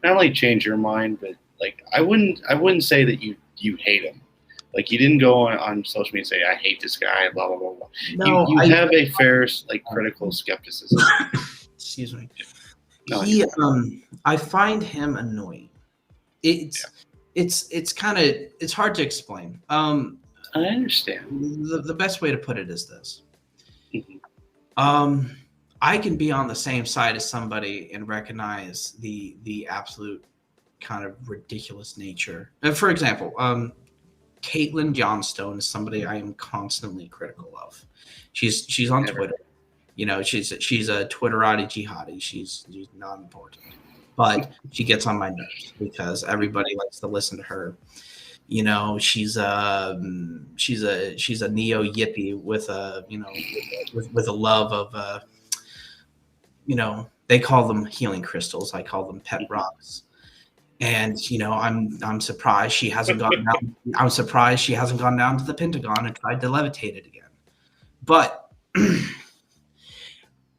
not only change your mind, but like I wouldn't say that you hate him. Like you didn't go on social media and say I hate this guy, blah blah blah blah. No, you have a fair critical skepticism. Excuse me. No, I find him annoying. It's hard to explain. I understand. The best way to put it is this. I can be on the same side as somebody and recognize the absolute kind of ridiculous nature. For example, Caitlin Johnstone is somebody I am constantly critical of. She's on Twitter. She's a Twitterati jihadi. She's not important, but she gets on my nerves because everybody likes to listen to her. She's a neo yippie with a with a love of they call them healing crystals. I call them pet rocks. And I'm surprised she hasn't gone down. I'm surprised she hasn't gone down to the Pentagon and tried to levitate it again. But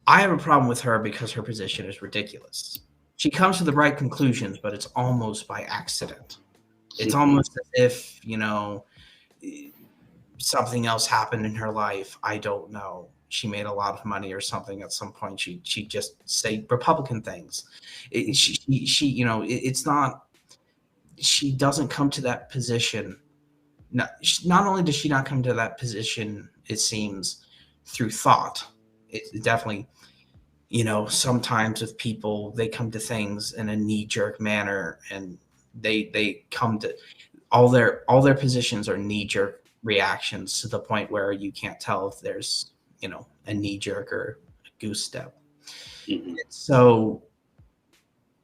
I have a problem with her because her position is ridiculous. She comes to the right conclusions, but it's almost by accident. It's almost as if, something else happened in her life. I don't know. She made a lot of money or something at some point. She just say Republican things. It's not. She doesn't come to that position. Not only does she not come to that position, it seems, through thought. It definitely, sometimes with people, they come to things in a knee-jerk manner, and they come to all their positions are knee-jerk reactions to the point where you can't tell if there's a knee-jerk or a goose step. So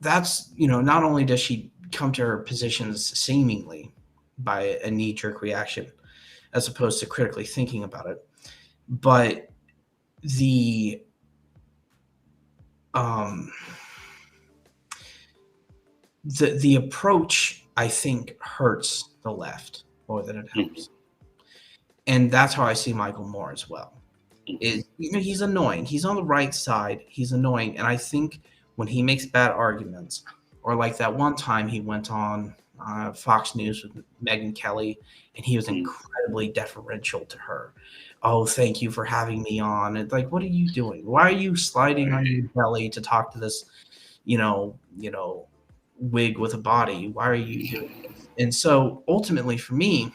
that's not only does she come to her positions seemingly by a knee-jerk reaction as opposed to critically thinking about it, but the approach, I think, hurts the left more than it helps. And that's how I see Michael Moore as well. He's annoying. He's on the right side. He's annoying. And I think when he makes bad arguments, or like that one time he went on Fox News with Megyn Kelly, and he was incredibly deferential to her. Oh, thank you for having me on. And like, what are you doing? Why are you sliding on your belly to talk to this, wig with a body? Why are you doing this? And so ultimately for me,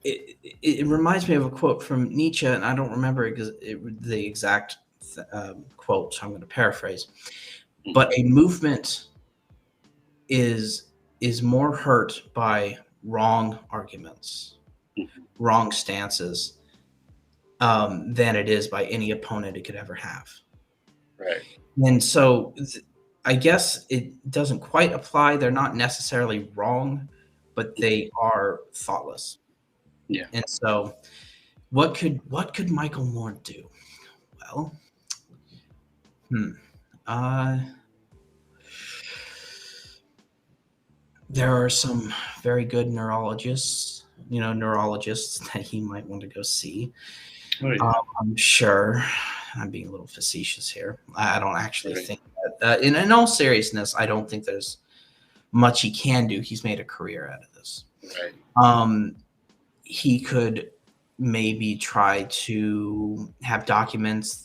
it reminds me of a quote from Nietzsche, and I don't remember the exact quote, so I'm going to paraphrase. But a movement is more hurt by wrong arguments, wrong stances, than it is by any opponent it could ever have. Right. And so I guess it doesn't quite apply. They're not necessarily wrong, but they are thoughtless. Yeah. And so what could Michael Moore do? Well, there are some very good neurologists that he might want to go see. Oh, yeah. I'm sure I'm being a little facetious here. I don't actually think that, in all seriousness, I don't think there's much he can do. He's made a career out of this. Right. He could maybe try to have documentary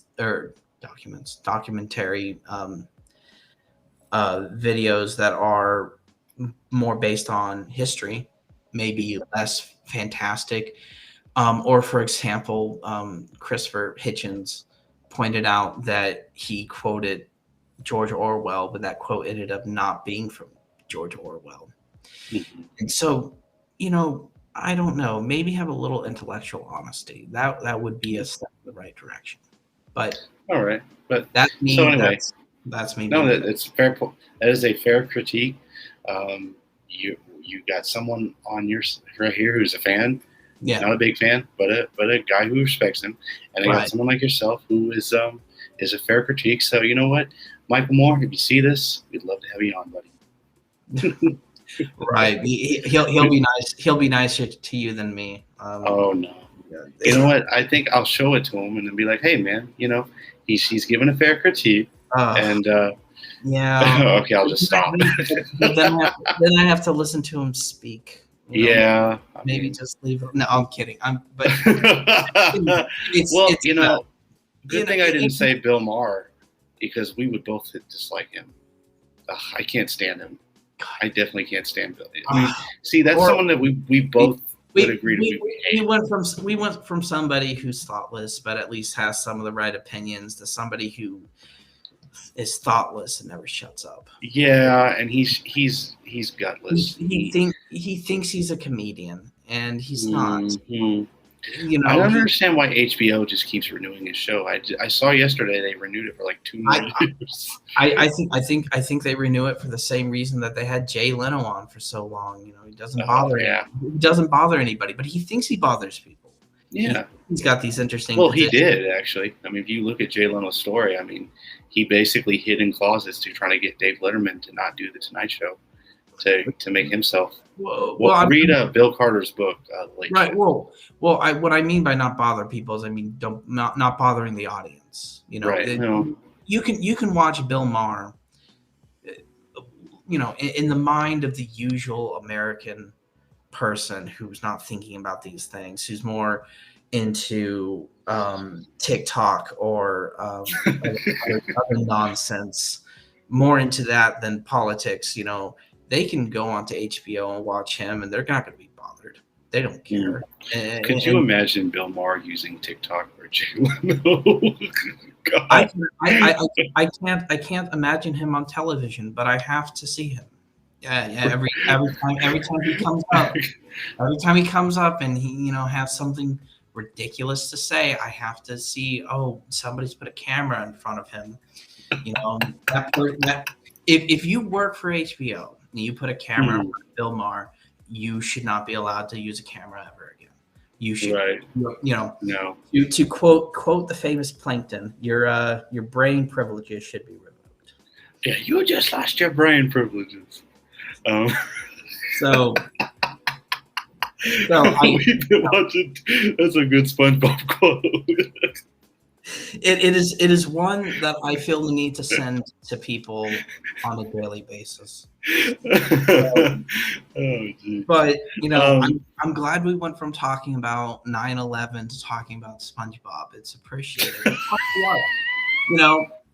videos that are more based on history, maybe less fantastic. Or, for example, Christopher Hitchens pointed out that he quoted George Orwell, but that quote ended up not being from George Orwell. And so, I don't know, maybe have a little intellectual honesty. That would be a step in the right direction. But all right, but that's me. So anyway, that's me. No, it's fair. That is a fair critique. You got someone on your right here who's a fan. Yeah. Not a big fan, but a guy who respects him, and I got someone like yourself who is a fair critique. So you know what, Michael Moore, if you see this, we'd love to have you on, buddy. Right, he'll be nice. He'll be nicer to you than me. Oh no, you know what? I think I'll show it to him and then be like, hey man, he's given a fair critique, and yeah. Okay, I'll just stop. then I have to listen to him speak. Yeah, maybe just leave it. No, I'm kidding. But good thing I didn't say Bill Maher, because we would both dislike him. I can't stand him. I definitely can't stand Bill. I mean, see, that's someone that we both would agree to. We went from somebody who's thoughtless, but at least has some of the right opinions, to somebody who is thoughtless and never shuts up. Yeah, and he's gutless. He thinks he's a comedian, and he's not. I don't understand why HBO just keeps renewing his show. I saw yesterday they renewed it for like 2 more years. I think they renew it for the same reason that they had Jay Leno on for so long. He doesn't bother. He doesn't bother anybody, but he thinks he bothers people. Yeah, he's got these interesting. Well, he did actually. I mean, if you look at Jay Leno's story, I mean, he basically hid in closets to try to get Dave Letterman to not do the Tonight Show, to make himself. Read Bill Carter's book, Late right. Show. What I mean by not bother people is, I mean, not bothering the audience. Right. You can watch Bill Maher. In the mind of the usual American person who's not thinking about these things, who's more into TikTok or other nonsense, more into that than politics. They can go onto HBO and watch him, and they're not going to be bothered. They don't care. Could you imagine Bill Maher using TikTok or Jay Leno? I can't imagine him on television, but I have to see him. Yeah. Every time he comes up, and he has something ridiculous to say, I have to see. Oh, somebody's put a camera in front of him. If you work for HBO and you put a camera in front of Bill Maher, you should not be allowed to use a camera ever again. You should, no. To quote the famous Plankton, your brain privileges should be revoked. Yeah, you just lost your brain privileges. So we've been watching. That's a good SpongeBob quote. It is one that I feel the need to send to people on a daily basis. But I'm glad we went from talking about 9/11 to talking about SpongeBob. It's appreciated.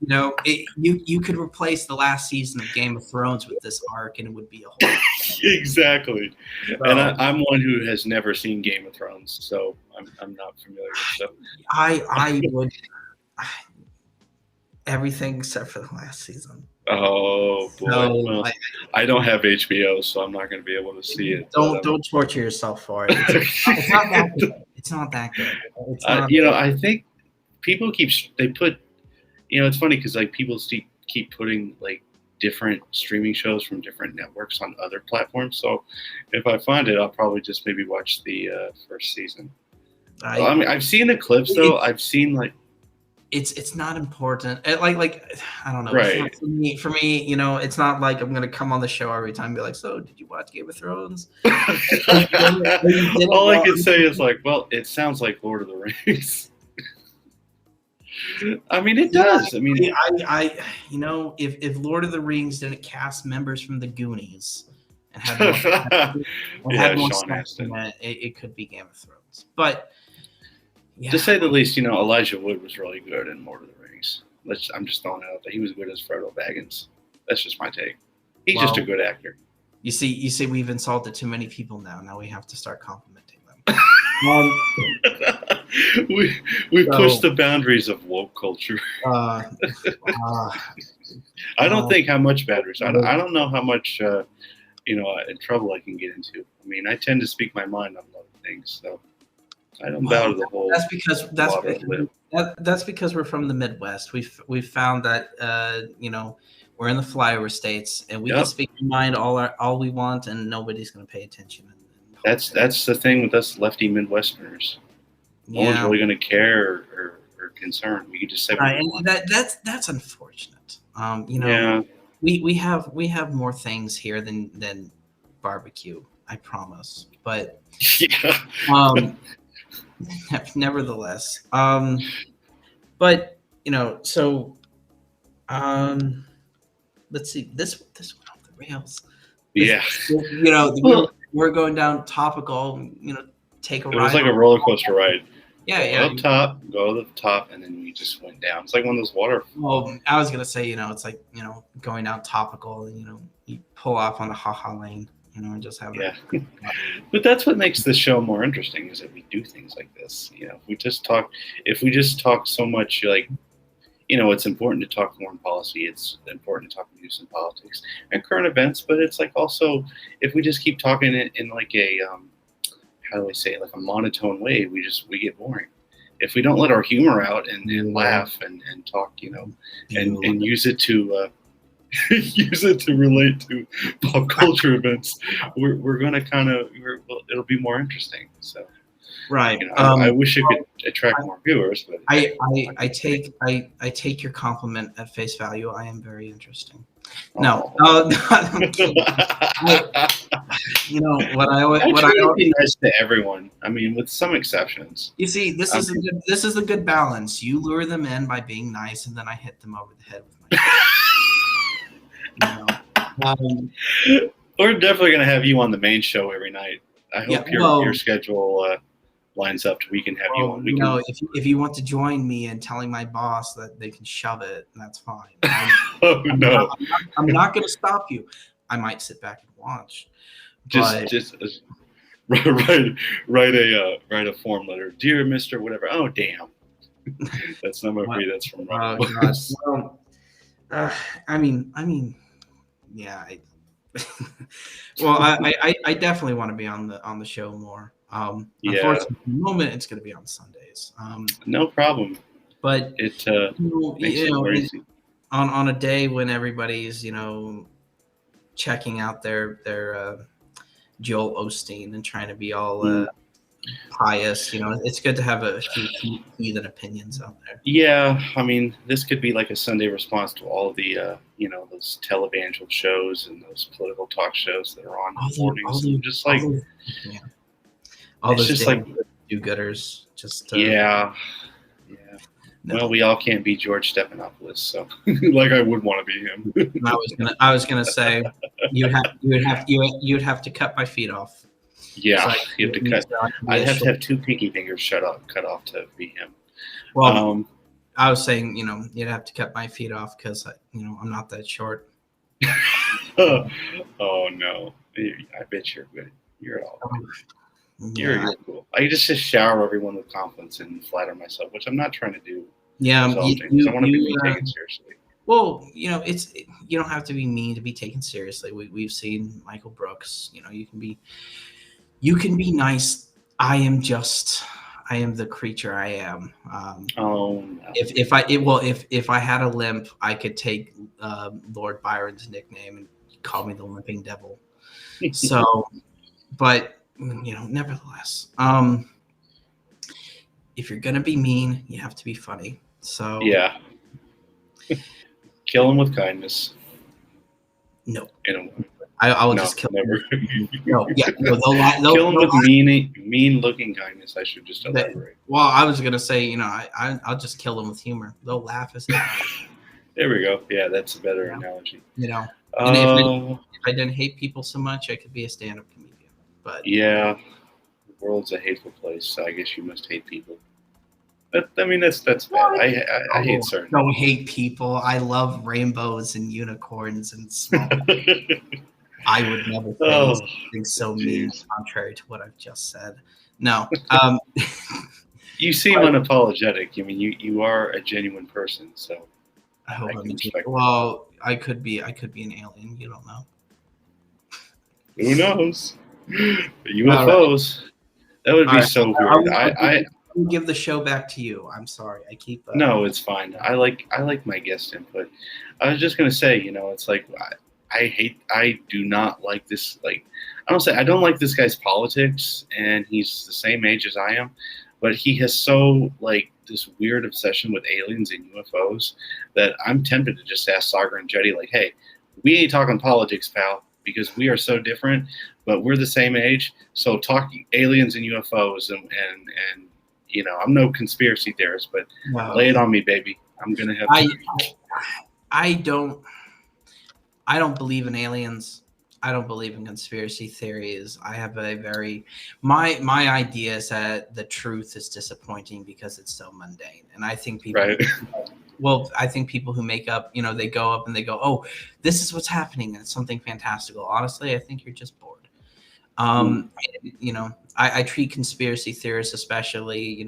you could replace the last season of Game of Thrones with this arc, and it would be a whole. Exactly. So, and I'm one who has never seen Game of Thrones, so I'm not familiar with stuff. I would everything except for the last season. Oh boy! So, well, I don't have HBO, so I'm not going to be able to see it. Don't torture yourself for it. It's not that good. It's not that good. It's not I think people put. It's funny because like people keep putting like different streaming shows from different networks on other platforms. So if I find it, I'll probably just maybe watch the first season. I mean, I've seen the clips though. I've seen like. It's not important. Like I don't know. Right. For me, it's not like I'm gonna come on the show every time and be like, so did you watch Game of Thrones? All I can say is like, well, it sounds like Lord of the Rings. I mean, it does. I mean, if Lord of the Rings didn't cast members from the Goonies and had more stuff in it could be Game of Thrones. But yeah. To say the least, Elijah Wood was really good in Lord of the Rings. I'm just throwing it out there. He was good as Frodo Baggins. That's just my take. He's just a good actor. You see, we've insulted too many people now. Now we have to start complimenting them. we pushed the boundaries of woke culture. I don't think how much boundaries. I don't know how much in trouble I can get into. I mean, I tend to speak my mind on a lot of things, so. I don't bow to the whole. That's because we're from the Midwest. We've found that we're in the flyover states and we can speak our mind all we want and nobody's going to pay attention. That's the thing with us lefty Midwesterners. No one's really going to care or concerned. We can just say that's unfortunate. We have more things here than barbecue. I promise, but nevertheless, but so let's see. This went off the rails. We're going down topical. Take a ride. It was like a roller coaster ride. Yeah. Go to the top, and then we just went down. It's like one of those water. Well, I was gonna say, it's like going down topical, and you pull off on the haha lane. And just have But that's what makes the show more interesting is that we do things like this. If we just talk so much, like, it's important to talk foreign policy. It's important to talk news and politics and current events. But it's like also if we just keep talking in like a how do I say it, like a monotone way, we get boring. If we don't let our humor out and laugh and talk, and use it to relate to pop culture events, we're going to it'll be more interesting. So, right. I wish it could attract more viewers, but I take your compliment at face value. I am very interesting. No, I'm kidding. I be nice to everyone. I mean, with some exceptions. You see, this is a good balance. You lure them in by being nice, and then I hit them over the head with my. We're definitely going to have you on the main show every night. I hope your schedule lines up so we can have you on. If you want to join me in telling my boss that they can shove it, that's fine. I'm not going to stop you. I might sit back and watch. Just write a form letter, dear Mr. Whatever. Oh damn, that's not my free. That's from Ron. Yeah. I definitely want to be on the show more. Unfortunately, at the moment it's going to be on Sundays. No problem. But it makes it more easy. On a day when everybody's checking out their Joel Osteen and trying to be all pious, it's good to have a few heathen opinions out there. Yeah, I mean, this could be like a Sunday response to all the those televangel shows and those political talk shows that are on in the mornings. All those do-gooders. No. Well, we all can't be George Stephanopoulos, so like I would want to be him. I was gonna say you'd have to cut my feet off. Yeah, so you have to cut. I'd have to have two pinky fingers cut off to be him. Well, I was saying, you'd have to cut my feet off because, I'm not that short. Oh no, I bet you're good. You're all good. You're cool. I just shower everyone with confidence and flatter myself, which I'm not trying to do. Yeah, I want to be taken seriously. Well, you don't have to be mean to be taken seriously. We've seen Michael Brooks. You can be nice. I am the creature I am. Oh no. If I had a limp, I could take Lord Byron's nickname and call me the Limping Devil. So, but nevertheless, if you're gonna be mean, you have to be funny. So yeah, kill him with kindness. No, I will just kill never. them. No, yeah, no, kill him with mean-looking kindness. I should just elaborate. Well, I was gonna say, I'll just kill them with humor. They'll laugh as hell. There we go. Yeah, that's a better analogy. And if I didn't hate people so much, I could be a stand-up comedian. But yeah, the world's a hateful place. So I guess you must hate people. But I mean, that's bad. I hate certain. Don't hate people. I love rainbows and unicorns and small. I would never say something so mean, contrary to what I've just said. No. You seem unapologetic. I mean, you are a genuine person. So I hope I'm well. I could be an alien. You don't know. Who knows? UFOs. Right. That would be so weird. I give the show back to you. I'm sorry. I keep. No, it's fine. I like my guest input. I was just gonna say, it's like I do not like this. Like, I don't like this guy's politics, and he's the same age as I am, but he has so this weird obsession with aliens and UFOs that I'm tempted to just ask Sagar and Jetty, like, hey, we ain't talking politics, pal, because we are so different, but we're the same age. So talk aliens and UFOs, and I'm no conspiracy theorist, but lay it on me, baby. I'm gonna have. I don't believe in aliens. I don't believe in conspiracy theories. I have my idea is that the truth is disappointing because it's so mundane, and I think people. Right. Well, I think people who make up, they go up and they go, "Oh, this is what's happening," and it's something fantastical. Honestly, I think you're just bored. I treat conspiracy theorists, especially,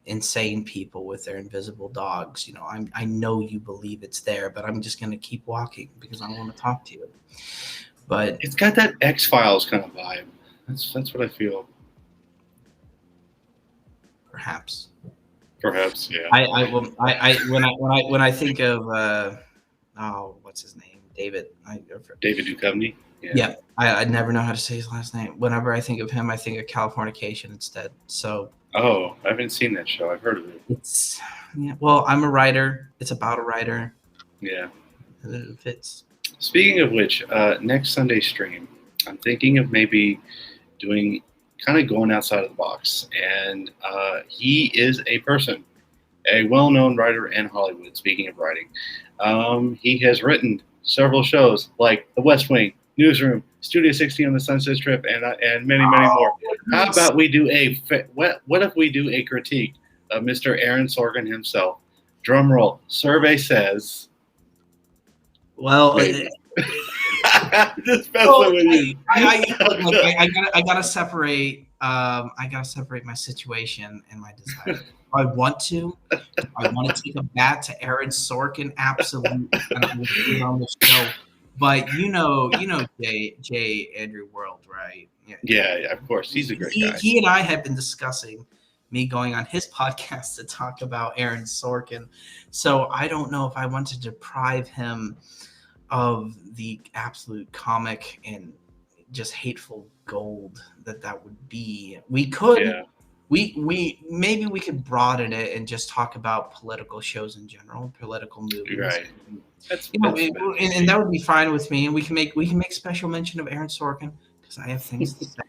insane people with their invisible dogs. I know you believe it's there, but I'm just going to keep walking because I want to talk to you. But it's got that X-Files kind of vibe. That's what I feel. Perhaps, yeah. When I think of what's his name? David Duchovny. Yeah. I never know how to say his last name. Whenever I think of him, I think of Californication instead. So. Oh, I haven't seen that show. I've heard of it. Well, I'm a writer. It's about a writer. Yeah. It fits. Speaking of which, next Sunday stream, I'm thinking of maybe doing kind of going outside of the box. And he is a well-known writer in Hollywood, speaking of writing. He has written several shows like The West Wing, Newsroom, Studio 60 on the Sunset Strip, and many, many more. How about we do what if we do a critique of Mr. Aaron Sorkin himself? Drum roll. Survey says. Well, just messing with you. I gotta separate. I gotta separate my situation and my desire. I want to take a bat to Aaron Sorkin, absolutely, and I will do it on the show. But J. Andrew World, right? Yeah, of course. He's a great guy. He and I have been discussing me going on his podcast to talk about Aaron Sorkin. So I don't know if I want to deprive him of the absolute comic and just hateful gold that would be. We could. Yeah. We maybe we could broaden it and just talk about political shows in general, political movies. Right. And that would be fine with me. And we can make special mention of Aaron Sorkin because I have things to say.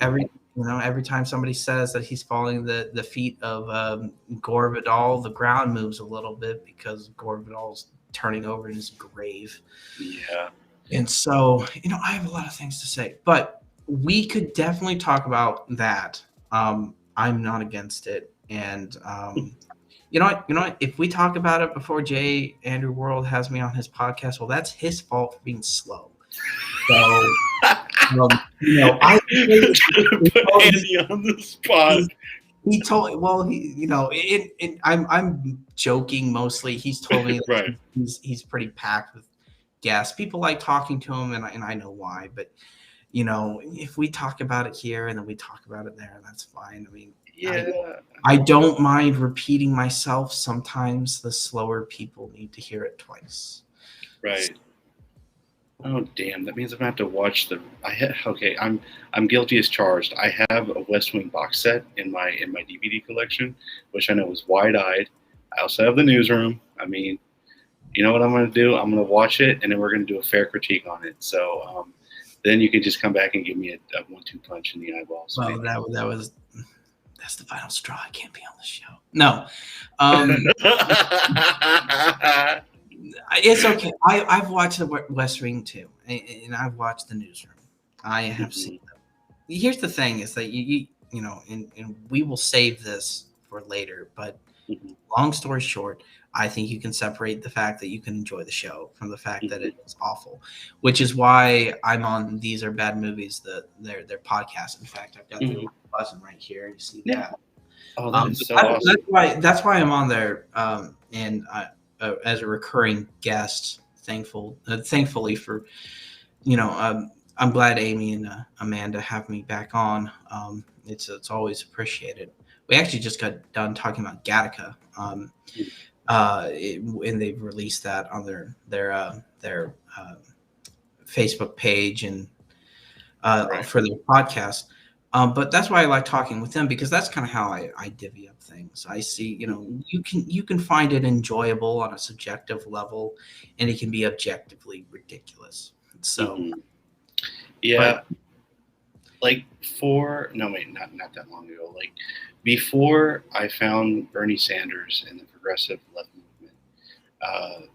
Every time somebody says that he's following the feet of Gore Vidal, the ground moves a little bit because Gore Vidal's turning over in his grave. Yeah. And so, I have a lot of things to say, but we could definitely talk about that. I'm not against it. And you know what? If we talk about it before Andrew World has me on his podcast, well, that's his fault for being slow. So, I put Andy on the spot. He told, well, I'm joking mostly. He's told me that Right. he's pretty packed with guests. People like talking to him, and I know why. But if we talk about it here and then we talk about it there, that's fine. I mean, yeah, I don't mind repeating myself. Sometimes the slower people need to hear it twice. Right. Oh damn! That means I'm gonna have to watch the. I'm guilty as charged. I have a West Wing box set in my DVD collection, which I know is wide-eyed. I also have the Newsroom. I mean, you know what I'm gonna do? I'm gonna watch it, and then we're gonna do a fair critique on it. So then you can just come back and give me a 1-2 punch in the eyeballs. Well, that's the final straw. I can't be on the show. No. It's okay. I've watched the West Wing too, and I've watched the Newsroom. I have seen them. Here's the thing: is that and we will save this for later. But long story short, I think you can separate the fact that you can enjoy the show from the fact that it is awful, which is why I'm on These Are Bad Movies, their podcast. In fact, I've got the button right here. You see that? Oh, that is so awesome. That's why I'm on there, and as a recurring guest, thankfully for, I'm glad Amy and Amanda have me back on. It's always appreciated. We actually just got done talking about Gattaca, and they've released that on their Facebook page and for their podcast. But that's why I like talking with them, because that's kind of how I divvy up things. I see, you can find it enjoyable on a subjective level, and it can be objectively ridiculous. So, yeah, like not that long ago, like before I found Bernie Sanders and the progressive left movement,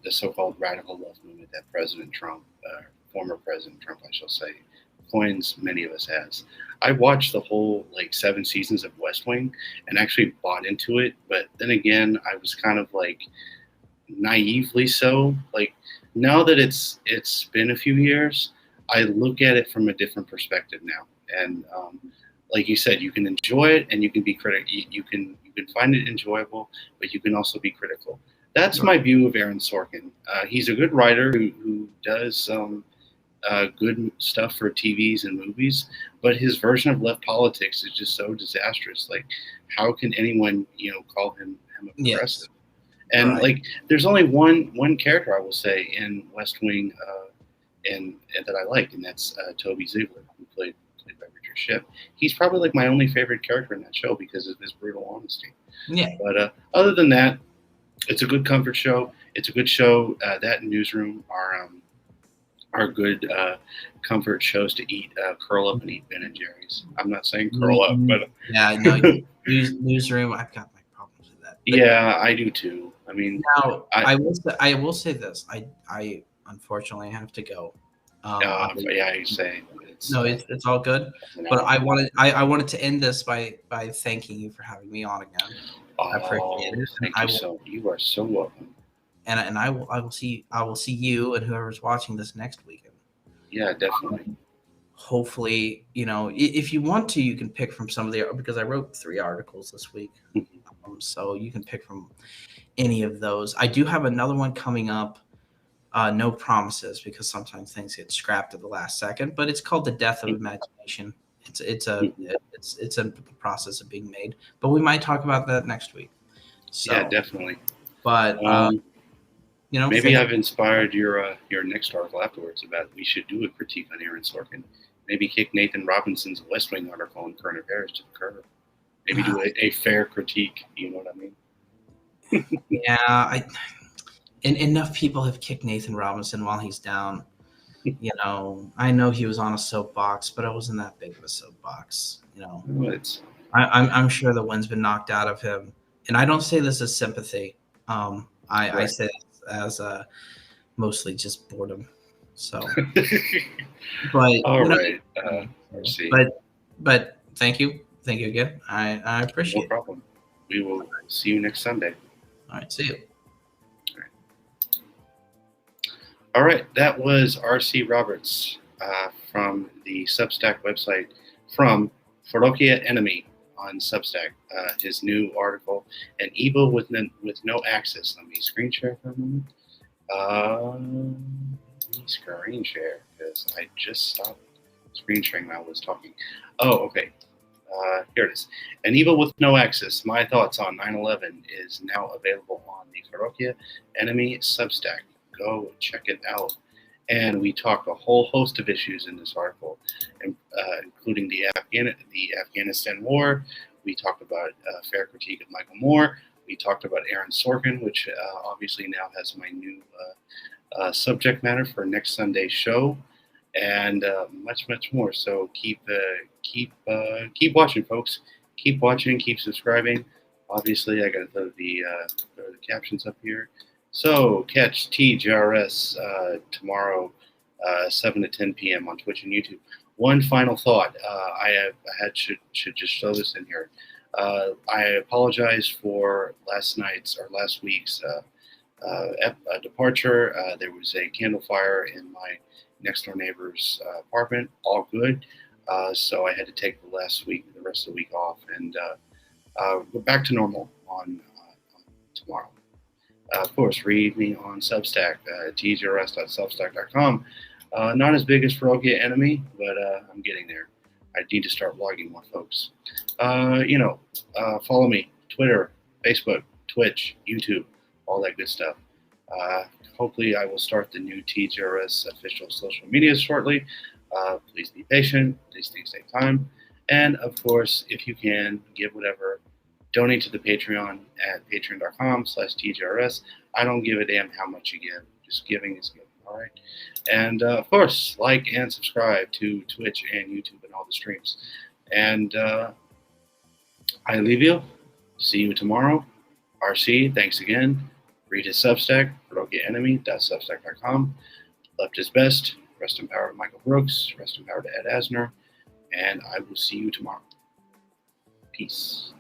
the so-called radical left movement that President Trump, former President Trump, I shall say, coins many of us as. I watched the whole 7 seasons of West Wing and actually bought into it, but then again, I was kind of naively so. Now that it's been a few years, I look at it from a different perspective now, and like you said, you can enjoy it and you can be critical. You can find it enjoyable, but you can also be critical. That's my view of Aaron Sorkin. He's a good writer who does good stuff for TVs and movies, but his version of left politics is just so disastrous. How can anyone call him a progressive? And there's only one character I will say in West Wing and that I like, and that's Toby Ziegler, who played by Richard Shipp. He's probably my only favorite character in that show because of his brutal honesty. Yeah. But other than that, it's a good comfort show. It's a good show. That and Newsroom are good comfort shows to eat, curl up and eat Ben and Jerry's. I'm not saying curl up, but Newsroom. I've got my problems with that. But yeah, I do too. I mean, now I will say this. I unfortunately have to go. You say it's all good. But I wanted to end this by thanking you for having me on again. I appreciate it. Thank you you are so welcome. And I will see you and whoever's watching this next weekend. Yeah, definitely. Hopefully, if you want to, you can pick from some of because I wrote 3 articles this week, so you can pick from any of those. I do have another one coming up. No promises, because sometimes things get scrapped at the last second. But it's called "The Death of Imagination." It's a process of being made. But we might talk about that next week. So, yeah, definitely. But maybe I've inspired your next article afterwards about we should do a critique on Aaron Sorkin. Maybe kick Nathan Robinson's West Wing article on current affairs to the curb. Maybe do a fair critique. You know what I mean? Yeah, and enough people have kicked Nathan Robinson while he's down. I know he was on a soapbox, but it wasn't that big of a soapbox. I'm sure the wind's been knocked out of him, and I don't say this as sympathy. I say this as mostly just boredom. So, but all right. But thank you Thank you again. I appreciate No problem. We will see you next Sunday. it. All right. See you. All right. That was R.C. Roberts from the Substack website from Ferocia Animi on Substack. His new article, An Evil with No Access. Let me screen share for a moment. Let me screen share because I just stopped screen sharing while I was talking. Oh, okay. Here it is. An Evil with No Access. My thoughts on 9/11 is now available on the Ferocia Animi Substack. Go check it out. And we talk a whole host of issues in this article, including the Afghanistan war. We talked about a fair critique of Michael Moore. We talked about Aaron Sorkin, which obviously now has my new subject matter for next Sunday's show, and much more. So keep watching, folks. Keep watching. Keep subscribing. Obviously, I got to throw the captions up here. So catch TGRS tomorrow, 7 to 10 p.m. on Twitch and YouTube. One final thought. I should just show this in here. I apologize for last week's departure. There was a candle fire in my next door neighbor's apartment. All good. So I had to take the rest of the week off, and we're back to normal on tomorrow. Of course, read me on Substack, tgrs.substack.com. Not as big as Ferocia Animi, but I'm getting there. I need to start blogging more, folks. Follow me, Twitter, Facebook, Twitch, YouTube, all that good stuff. Hopefully, I will start the new TGRS official social media shortly. Please be patient. These things take time. And, of course, if you can, give whatever. Donate to the Patreon at patreon.com/TGRS. I don't give a damn how much you give. Just giving is giving, all right? And, of course, like and subscribe to Twitch and YouTube and all the streams. And I leave you. See you tomorrow. RC, thanks again. Read his Substack, FerociaAnimi.substack.com. Left is best. Rest in power to Michael Brooks. Rest in power to Ed Asner. And I will see you tomorrow. Peace.